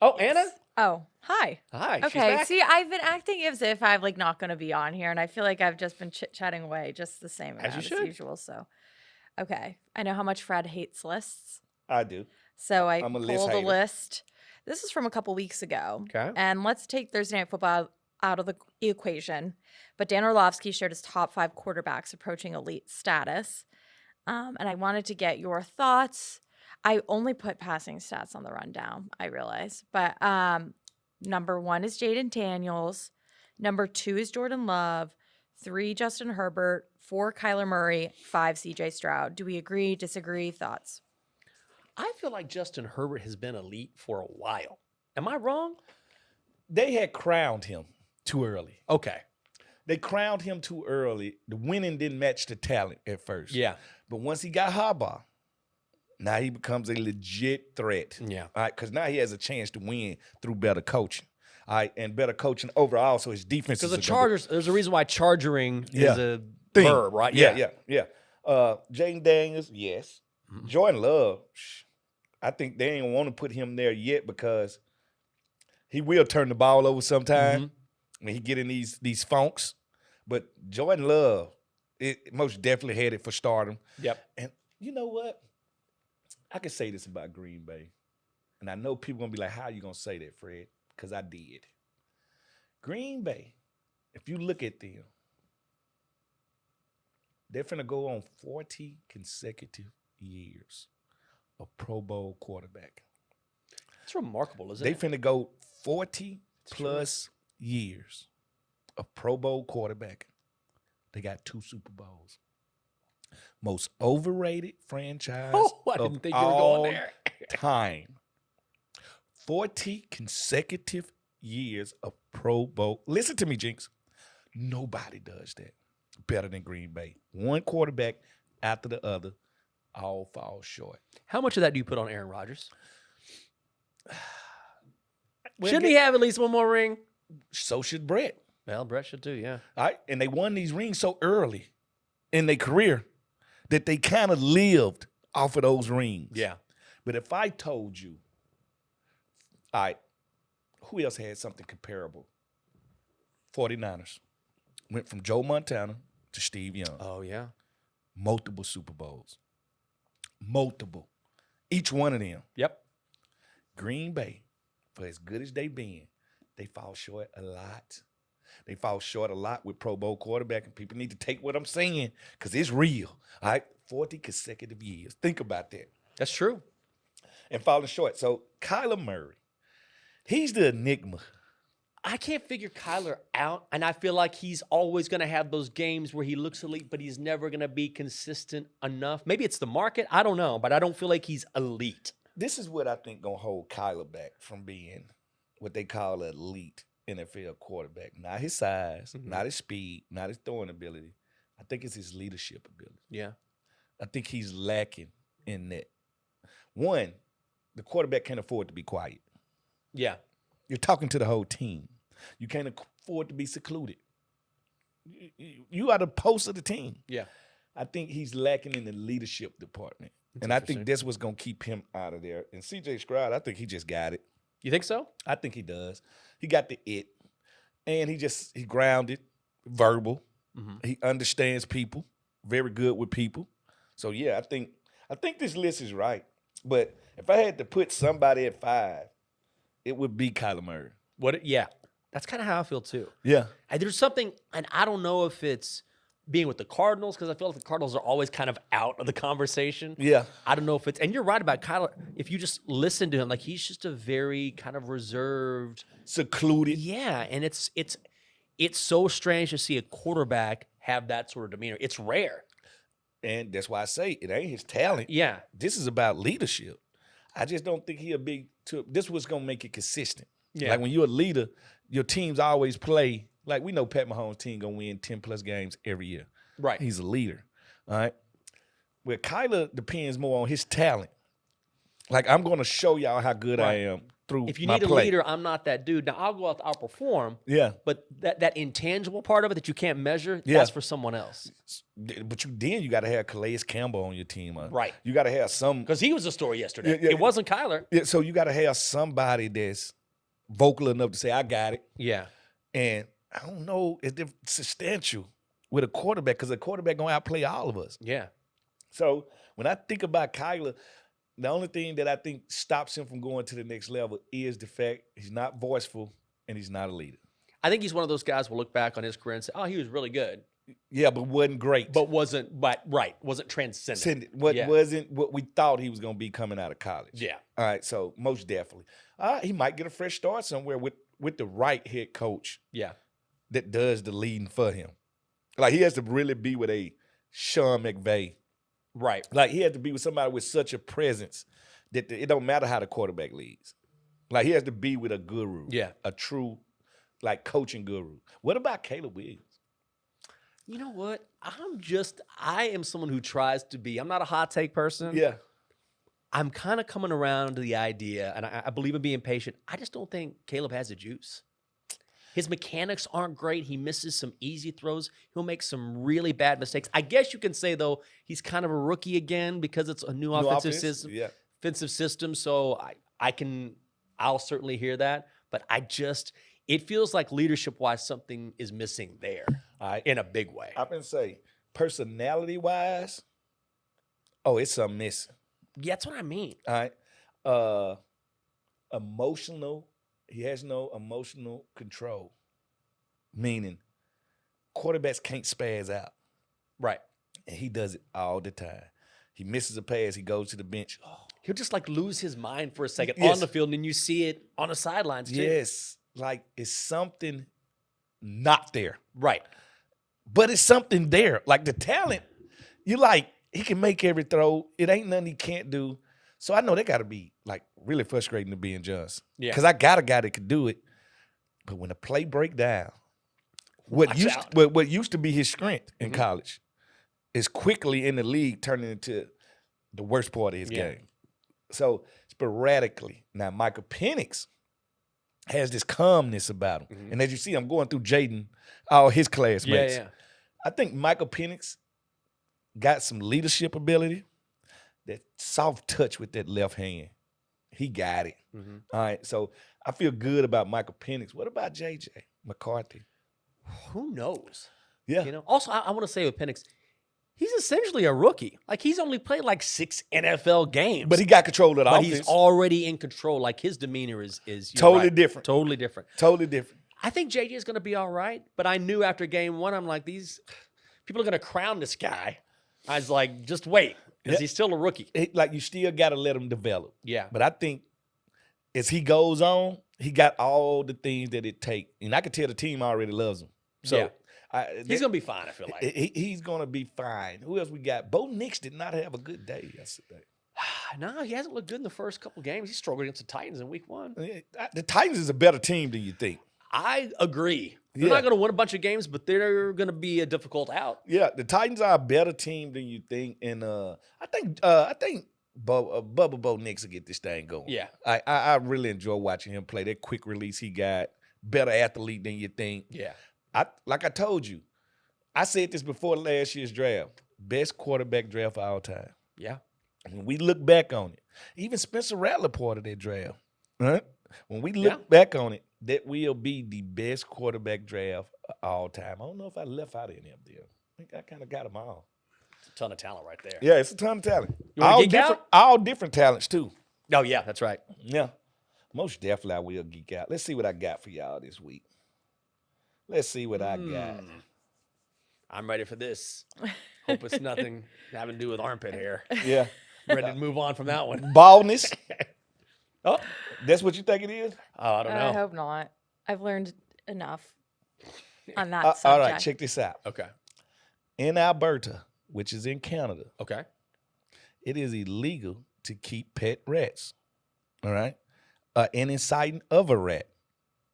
Speaker 1: Oh, Anna?
Speaker 3: Oh, hi.
Speaker 1: Hi. She's
Speaker 3: Okay.
Speaker 1: back.
Speaker 3: See, I've been acting as if I'm not going to be on here, and I feel like I've just been chit-chatting away just the same amount as usual. So, okay. I know how much Fred hates lists.
Speaker 2: I do.
Speaker 3: So I
Speaker 2: I'm a
Speaker 3: pulled
Speaker 2: list
Speaker 3: a
Speaker 2: hater.
Speaker 3: list. This is from a couple weeks ago.
Speaker 1: Okay.
Speaker 3: And let's take Thursday Night Football out of the equation. But Dan Orlovsky shared his top 5 quarterbacks approaching elite status. And I wanted to get your thoughts. I only put passing stats on the rundown, I realize. But number 1 is Jaden Daniels. Number 2 is Jordan Love. 3, Justin Herbert. 4, Kyler Murray. 5, CJ Stroud. Do we agree, disagree, thoughts?
Speaker 1: I feel like Justin Herbert has been elite for a while. Am I wrong?
Speaker 2: They had crowned him too early.
Speaker 1: Okay.
Speaker 2: They crowned him too early. The winning didn't match the talent at first.
Speaker 1: Yeah.
Speaker 2: But once he got Harbaugh, now he becomes a legit threat.
Speaker 1: Yeah.
Speaker 2: All right, because now he has a chance to win through better coaching. All right, and better coaching overall, so his defense
Speaker 1: Because the Chargers, there's a reason why chargering is a
Speaker 2: thing.
Speaker 1: verb, right?
Speaker 2: Yeah. Jaden Daniels, yes.
Speaker 1: Mm-hmm.
Speaker 2: Jordan Love, I think they ain't want to put him there yet because he will turn the ball over sometime. when he get in these funks. But Jordan Love, it most definitely had it for stardom.
Speaker 1: Yep.
Speaker 2: And you know what? I can say this about Green Bay. And I know people going to be like, how are you going to say that, Fred? Because I did. Green Bay, if you look at them, they're finna go on 40 consecutive years of Pro Bowl quarterback.
Speaker 1: It's remarkable, isn't
Speaker 2: They
Speaker 1: it?
Speaker 2: finna go 40 plus years of Pro Bowl quarterback. They got 2 Super Bowls. Most overrated franchise
Speaker 1: I
Speaker 2: of
Speaker 1: didn't think you were
Speaker 2: all
Speaker 1: going there.
Speaker 2: time. 40 consecutive years of Pro Bowl. Listen to me, Jinx. Nobody does that better than Green Bay. One quarterback after the other, all fall short.
Speaker 1: How much of that do you put on Aaron Rodgers?
Speaker 2: Well,
Speaker 1: Shouldn't he have at least one more ring?
Speaker 2: So should Brett.
Speaker 1: Well, Brett should too, yeah.
Speaker 2: All right? And they won these rings so early in their career that they kind of lived off of those rings.
Speaker 1: Yeah.
Speaker 2: But if I told you, all right, who else had something comparable? 49ers. Went from Joe Montana to Steve Young.
Speaker 1: Oh, yeah.
Speaker 2: Multiple Super Bowls. Multiple. Each one of them.
Speaker 1: Yep.
Speaker 2: Green Bay, for as good as they've been, they fall short a lot. They fall short a lot with Pro Bowl quarterback, and people need to take what I'm saying because it's real. All right? 40 consecutive years. Think about that.
Speaker 1: That's true.
Speaker 2: And falling short. So Kyler Murray, he's the enigma.
Speaker 1: I can't figure Kyler out, and I feel like he's always going to have those games where he looks elite, but he's never going to be consistent enough. Maybe it's the market. I don't know, but I don't feel like he's elite.
Speaker 2: This is what I think going to hold Kyler back from being what they call an elite NFL quarterback. Not his size, not his speed, not his throwing ability. I think it's his leadership ability.
Speaker 1: Yeah.
Speaker 2: I think he's lacking in that. One, the quarterback can't afford to be quiet.
Speaker 1: Yeah.
Speaker 2: You're talking to the whole team. You can't afford to be secluded. You are the post of the team.
Speaker 1: Yeah.
Speaker 2: I think he's lacking in the leadership department. And I think that's what's going to keep him out of there. And C.J. Stroud, I think he just got it.
Speaker 1: You think so?
Speaker 2: I think he does. He got the it. And he grounded, verbal. He understands people, very good with people. So, yeah, I think this list is right. But if I had to put somebody at 5, it would be Kyler Murray.
Speaker 1: Yeah. That's kind of how I feel too.
Speaker 2: Yeah.
Speaker 1: And there's something, and I don't know if it's being with the Cardinals, because I feel like the Cardinals are always kind of out of the conversation.
Speaker 2: Yeah.
Speaker 1: I don't know if it's, and you're right about Kyler. If you just listen to him, like he's just a very kind of reserved,
Speaker 2: secluded.
Speaker 1: Yeah, and it's so strange to see a quarterback have that sort of demeanor. It's rare.
Speaker 2: And that's why I say it ain't his talent.
Speaker 1: Yeah.
Speaker 2: This is about leadership. I just don't think he a big this was gonna make it consistent.
Speaker 1: Yeah.
Speaker 2: Like when you're a leader, your teams always play. Like we know Pat Mahomes' team gonna win 10+ games every year.
Speaker 1: Right.
Speaker 2: He's a leader. All right. Where Kyler depends more on his talent. Like I'm gonna show y'all how good I am through.
Speaker 1: If you
Speaker 2: my
Speaker 1: need a
Speaker 2: play.
Speaker 1: leader, I'm not that dude. Now I'll go out to outperform.
Speaker 2: Yeah.
Speaker 1: But that intangible part of it that you can't measure, that's for someone else.
Speaker 2: But you got to have Calais Campbell on your team.
Speaker 1: Right.
Speaker 2: You got to have some.
Speaker 1: Because he was the story yesterday.
Speaker 2: Yeah.
Speaker 1: It wasn't Kyler.
Speaker 2: Yeah, so you got to have somebody that's vocal enough to say, I got it.
Speaker 1: Yeah.
Speaker 2: And I don't know if they're substantial with a quarterback because a quarterback going to outplay all of us.
Speaker 1: Yeah.
Speaker 2: So when I think about Kyler, the only thing that I think stops him from going to the next level is the fact he's not voiceful and he's not a leader.
Speaker 1: I think he's one of those guys who will look back on his career and say, oh, he was really good.
Speaker 2: Yeah, but wasn't great.
Speaker 1: Wasn't transcendent.
Speaker 2: Wasn't what we thought he was going to be coming out of college.
Speaker 1: Yeah.
Speaker 2: All right, so most definitely. He might get a fresh start somewhere with the right head coach.
Speaker 1: Yeah.
Speaker 2: That does the leading for him. Like, he has to really be with a Sean McVay.
Speaker 1: Right.
Speaker 2: Like, he has to be with somebody with such a presence that it don't matter how the quarterback leads. Like, he has to be with a guru.
Speaker 1: Yeah.
Speaker 2: A true, like, coaching guru. What about Caleb Williams?
Speaker 1: You know what? I am someone who tries to be, I'm not a hot take person.
Speaker 2: Yeah.
Speaker 1: I'm kind of coming around to the idea, and I believe in being patient. I just don't think Caleb has the juice. His mechanics aren't great. He misses some easy throws. He'll make some really bad mistakes. I guess you can say, though, he's kind of a rookie again because it's a new offensive system.
Speaker 2: Yeah.
Speaker 1: Offensive system. So I'll certainly hear that. But it feels like leadership-wise something is missing there in a big way.
Speaker 2: I've been saying, personality-wise, it's something missing.
Speaker 1: Yeah, that's what I mean.
Speaker 2: All right. Emotional, he has no emotional control. Meaning, quarterbacks can't spaz out.
Speaker 1: Right.
Speaker 2: And he does it all the time. He misses a pass, he goes to the bench.
Speaker 1: He'll just like lose his mind for a second
Speaker 2: Yes.
Speaker 1: on the field, and then you see it on the sidelines too.
Speaker 2: Yes. Like it's something not there.
Speaker 1: Right.
Speaker 2: But it's something there. Like the talent, you like, he can make every throw. It ain't nothing he can't do. So I know that got to be like really frustrating to be in Johnson.
Speaker 1: Yeah.
Speaker 2: Because I got a guy that could do it. But when the play break down, what used to be his strength in college is quickly in the league turning into the worst part of his game. So sporadically, now Michael Penix has this calmness about him. And as you see, I'm going through Jaden, all his classmates.
Speaker 1: Yeah.
Speaker 2: I think Michael Penix got some leadership ability, that soft touch with that left hand. He got it. All right, so I feel good about Michael Penix. What about J.J. McCarthy?
Speaker 1: Who knows?
Speaker 2: Yeah.
Speaker 1: You know. Also, I want to say with Penix, he's essentially a rookie. Like he's only played like 6 NFL games,
Speaker 2: But he got control of the offense.
Speaker 1: he's already in control. Like his demeanor is
Speaker 2: Totally different.
Speaker 1: Totally different.
Speaker 2: Totally different.
Speaker 1: I think JJ is going to be all right, but I knew after game 1, I'm like, these people are going to crown this guy. I was like, just wait, because he's still a rookie.
Speaker 2: Like you still got to let him develop.
Speaker 1: Yeah.
Speaker 2: But I think as he goes on, he got all the things that it takes. And I can tell the team already loves him. So
Speaker 1: he's going to be fine, I feel like.
Speaker 2: He's going to be fine. Who else we got? Bo Nix did not have a good day yesterday.
Speaker 1: No, he hasn't looked good in the first couple games. He struggled against the Titans in week 1.
Speaker 2: The Titans is a better team than you think.
Speaker 1: I agree. They're not going to win a bunch of games, but they're going to be a difficult out.
Speaker 2: Yeah, the Titans are a better team than you think, and I think Bubba Bo Nix will get this thing going.
Speaker 1: Yeah,
Speaker 2: I really enjoy watching him play. That quick release he got, better athlete than you think.
Speaker 1: Yeah,
Speaker 2: like I told you, I said this before last year's draft, best quarterback draft of all time.
Speaker 1: Yeah,
Speaker 2: when we look back on it, even Spencer Rattler part of that draft. Right? When we look back on it, that will be the best quarterback draft of all time. I don't know if I left out any of them. I think I kind of got them all.
Speaker 1: It's a ton of talent right there.
Speaker 2: Yeah, it's a ton of talent.
Speaker 1: You
Speaker 2: All different talents, too.
Speaker 1: Oh, yeah, that's right.
Speaker 2: Yeah. Most definitely I will geek out. Let's see what I got for y'all this week. Let's see what I got.
Speaker 1: I'm ready for this. Hope it's nothing having to do with armpit hair.
Speaker 2: Yeah.
Speaker 1: Ready to move on from that one.
Speaker 2: Baldness.
Speaker 1: Oh,
Speaker 2: that's what you think it is?
Speaker 1: Oh, I don't know.
Speaker 3: I hope not. I've learned enough on that subject.
Speaker 2: All right, check this out.
Speaker 1: Okay.
Speaker 2: In Alberta, which is in Canada,
Speaker 1: Okay.
Speaker 2: it is illegal to keep pet rats. All right? An inciting of a rat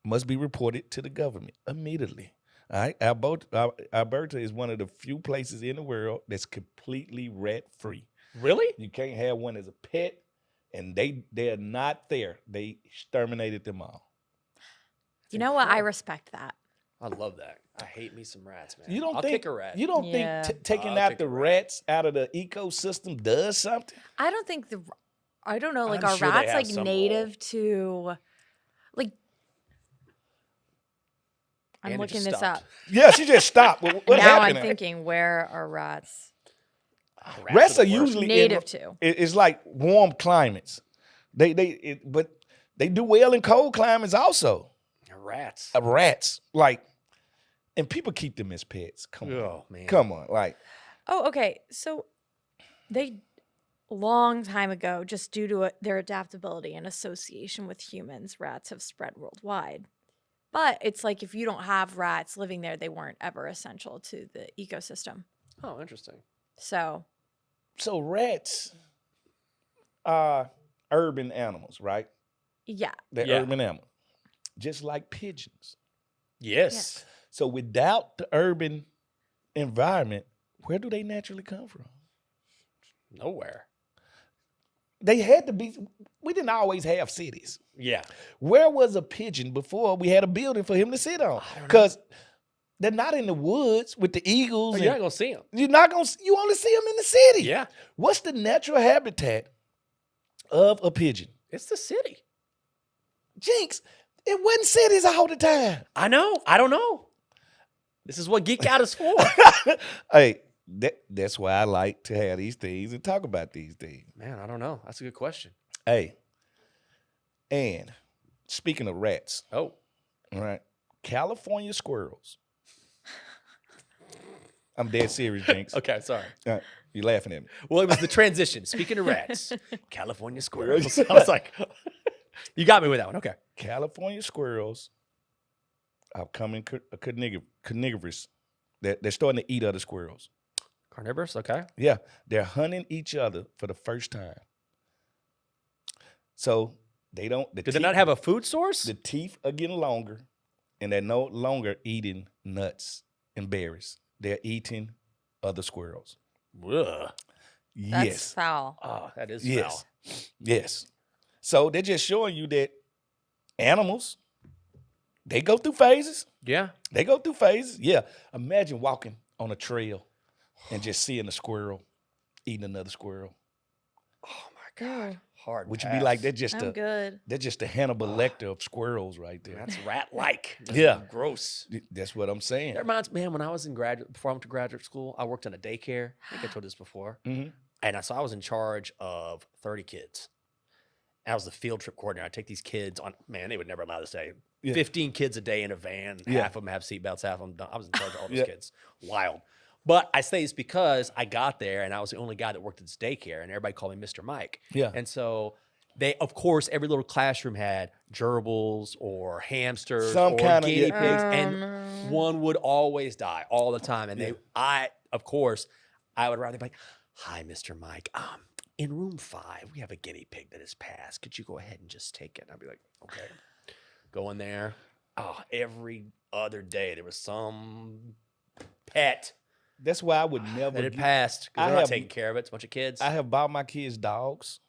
Speaker 2: must be reported to the government immediately. All right? Alberta is one of the few places in the world that's completely rat-free.
Speaker 1: Really?
Speaker 2: You can't have one as a pet. And they're not there. They exterminated them all.
Speaker 3: You know what? I respect that.
Speaker 1: I love that. I hate me some rats, man.
Speaker 2: You don't
Speaker 1: I'll
Speaker 2: think
Speaker 1: kick a rat.
Speaker 2: You don't
Speaker 3: Yeah.
Speaker 2: think taking
Speaker 1: I'll
Speaker 2: out
Speaker 1: kick
Speaker 2: the
Speaker 1: a rat.
Speaker 2: rats out of the ecosystem does something?
Speaker 3: I don't think I don't know, like
Speaker 1: I'm
Speaker 3: are
Speaker 1: sure they
Speaker 3: rats
Speaker 1: have
Speaker 3: like
Speaker 1: some
Speaker 3: native to like I'm
Speaker 1: Andy
Speaker 3: looking
Speaker 1: just
Speaker 3: this
Speaker 1: stopped.
Speaker 3: up.
Speaker 2: Yeah, she just stopped. What
Speaker 3: Now
Speaker 2: happened?
Speaker 3: I'm thinking, where are rats
Speaker 2: Rats are
Speaker 1: the worst.
Speaker 2: usually
Speaker 3: native to?
Speaker 2: It's like warm climates. But they do well in cold climates also.
Speaker 1: Rats.
Speaker 2: Rats, like, and people keep them as pets. Come on,
Speaker 1: Oh, man.
Speaker 2: come on, like.
Speaker 3: Oh, okay. So they long time ago, just due to their adaptability and association with humans, rats have spread worldwide. But it's like if you don't have rats living there, they weren't ever essential to the ecosystem.
Speaker 1: Oh, interesting.
Speaker 3: So
Speaker 2: rats are urban animals, right?
Speaker 3: yeah.
Speaker 2: They're
Speaker 1: Yeah.
Speaker 2: urban animals, just like pigeons.
Speaker 1: Yes.
Speaker 2: So without the urban environment, where do they naturally come from?
Speaker 1: Nowhere.
Speaker 2: They had to be. We didn't always have cities.
Speaker 1: Yeah.
Speaker 2: Where was a pigeon before we had a building for him to sit on? Because they're not in the woods with the eagles.
Speaker 1: Oh, you're not going to see them.
Speaker 2: You only see them in the city.
Speaker 1: Yeah.
Speaker 2: What's the natural habitat of a pigeon?
Speaker 1: It's the city.
Speaker 2: Jinx, It wasn't cities all the time.
Speaker 1: I know. I don't know. This is what Geek Out is for.
Speaker 2: Hey, that's why I like to have these things and talk about these things.
Speaker 1: Man, I don't know. That's a good question.
Speaker 2: Hey, and speaking of rats.
Speaker 1: Oh.
Speaker 2: All right. California squirrels. I'm dead serious, Jinx.
Speaker 1: Okay, sorry.
Speaker 2: You're laughing at me.
Speaker 1: Well, it was the transition. Speaking of rats, California squirrels. I was like, you got me with that one. Okay.
Speaker 2: California squirrels are becoming carnivorous. They're starting to eat other squirrels.
Speaker 1: Carnivorous, okay.
Speaker 2: Yeah, they're hunting each other for the first time. So they don't.
Speaker 1: Do they not have a food source?
Speaker 2: The teeth are getting longer, and they're no longer eating nuts and berries. They're eating other squirrels.
Speaker 1: Ugh.
Speaker 2: Yes.
Speaker 3: That's foul.
Speaker 1: Oh, that is
Speaker 2: Yes.
Speaker 1: foul.
Speaker 2: Yes. So they're just showing you that animals, they go through phases.
Speaker 1: Yeah.
Speaker 2: They go through phases. Yeah. Imagine walking on a trail and just seeing a squirrel eating another squirrel.
Speaker 1: Oh my God. Hard.
Speaker 2: Would you be like, they're just a Hannibal Lecter of squirrels right there?
Speaker 1: That's rat-like. That's
Speaker 2: Yeah.
Speaker 1: Gross.
Speaker 2: That's what I'm saying.
Speaker 1: That reminds me, man, when I was before I went to graduate school, I worked in a daycare. I think I told this before.
Speaker 2: Mm-hmm.
Speaker 1: And I was in charge of 30 kids. And I was the field trip coordinator. I'd take these kids on, man, they would never allow this day.
Speaker 2: Yeah.
Speaker 1: 15 kids a day in a van.
Speaker 2: Yeah.
Speaker 1: Half of them have seatbelts, half of them don't. I was in charge of all those kids. Wild. But I say this because I got there and I was the only guy that worked at this daycare and everybody called me Mr. Mike.
Speaker 2: Yeah.
Speaker 1: And so they, of course, every little classroom had gerbils or hamsters
Speaker 2: Some
Speaker 1: or
Speaker 2: kind of
Speaker 1: guinea pigs. And one would always die all the time. And of course, I would rather be like, hi, Mr. Mike. In room 5, we have a guinea pig that has passed. Could you go ahead and just take it? And I'd be like, okay. Go in there. Oh, every other day there was some pet
Speaker 2: That's why I would never.
Speaker 1: that had passed because they're not taking care of it. It's a bunch of kids.
Speaker 2: I have bought my kids dogs.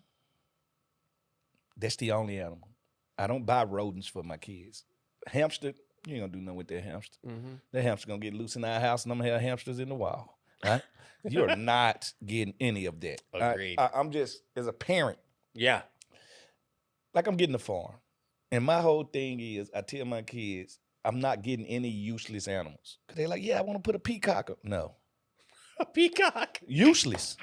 Speaker 2: That's the only animal. I don't buy rodents for my kids. Hamster, you ain't gonna do nothing with that hamster.
Speaker 1: Mm-hmm.
Speaker 2: That hamster gonna get loose in our house, and I'm gonna have hamsters in the wild. Right? You're not getting any of that.
Speaker 1: Agreed.
Speaker 2: I'm just, as a parent,
Speaker 1: Yeah.
Speaker 2: like I'm getting a farm. And my whole thing is, I tell my kids, I'm not getting any useless animals. Because they're like, yeah, I want to put a peacock up. No.
Speaker 1: A peacock.
Speaker 2: Useless.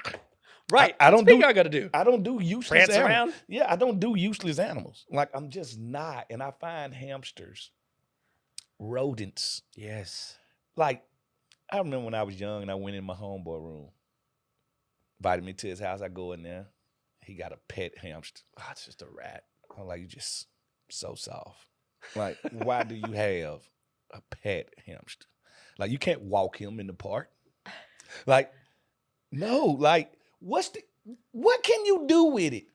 Speaker 1: Right.
Speaker 2: I don't
Speaker 1: What's peacock got to do?
Speaker 2: I don't do useless
Speaker 1: Prance
Speaker 2: animals.
Speaker 1: around?
Speaker 2: Yeah, I don't do useless animals. Like, I'm just not. And I find hamsters, rodents.
Speaker 1: Yes.
Speaker 2: Like, I remember when I was young and I went in my homeboy room. Invited me to his house. I go in there. He got a pet hamster.
Speaker 1: Oh, it's just a rat.
Speaker 2: I'm like, you just so soft. Like, why do you have a pet hamster? Like, you can't walk him in the park. Like, no, like, what can you do with it?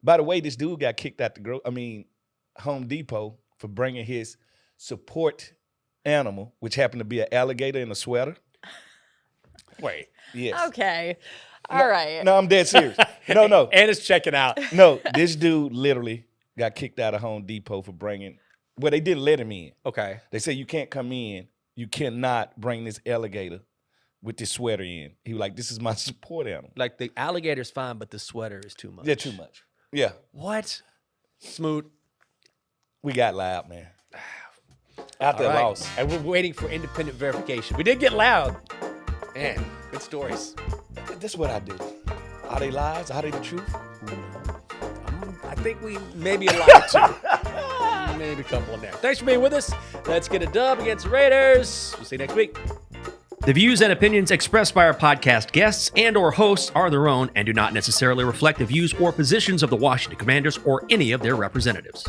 Speaker 2: By the way, this dude got kicked out Home Depot for bringing his support animal, which happened to be an alligator in a sweater.
Speaker 1: Wait.
Speaker 2: Yes.
Speaker 3: Okay. All right.
Speaker 2: No, I'm dead serious. No.
Speaker 1: And it's checking out.
Speaker 2: No, this dude literally got kicked out of Home Depot for bringing, well, they didn't let him in.
Speaker 1: Okay.
Speaker 2: They said, you can't come in. You cannot bring this alligator with this sweater in. He was like, this is my support animal.
Speaker 1: Like the alligator's fine, but the sweater is too much.
Speaker 2: Yeah, too much. Yeah.
Speaker 1: What? Smoot.
Speaker 2: We got loud, man. After
Speaker 1: All right.
Speaker 2: loss.
Speaker 1: And we're waiting for independent verification. We did get loud. Man, good stories.
Speaker 2: That's what I do. Are they lies? Are they the truth?
Speaker 1: I think we maybe a lot too. Maybe a couple in there. Thanks for being with us. Let's get a dub against the Raiders. We'll see you next week. The views and opinions expressed by our podcast guests and or hosts are their own and do not necessarily reflect the views or positions of the Washington Commanders or any of their representatives.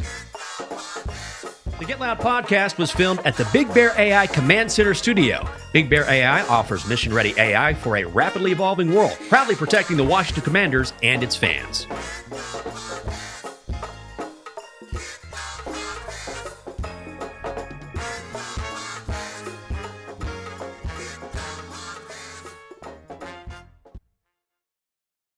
Speaker 1: The Get Loud podcast was filmed at the Big Bear AI Command Center studio. Big Bear AI offers mission-ready AI for a rapidly evolving world, proudly protecting the Washington Commanders and its fans.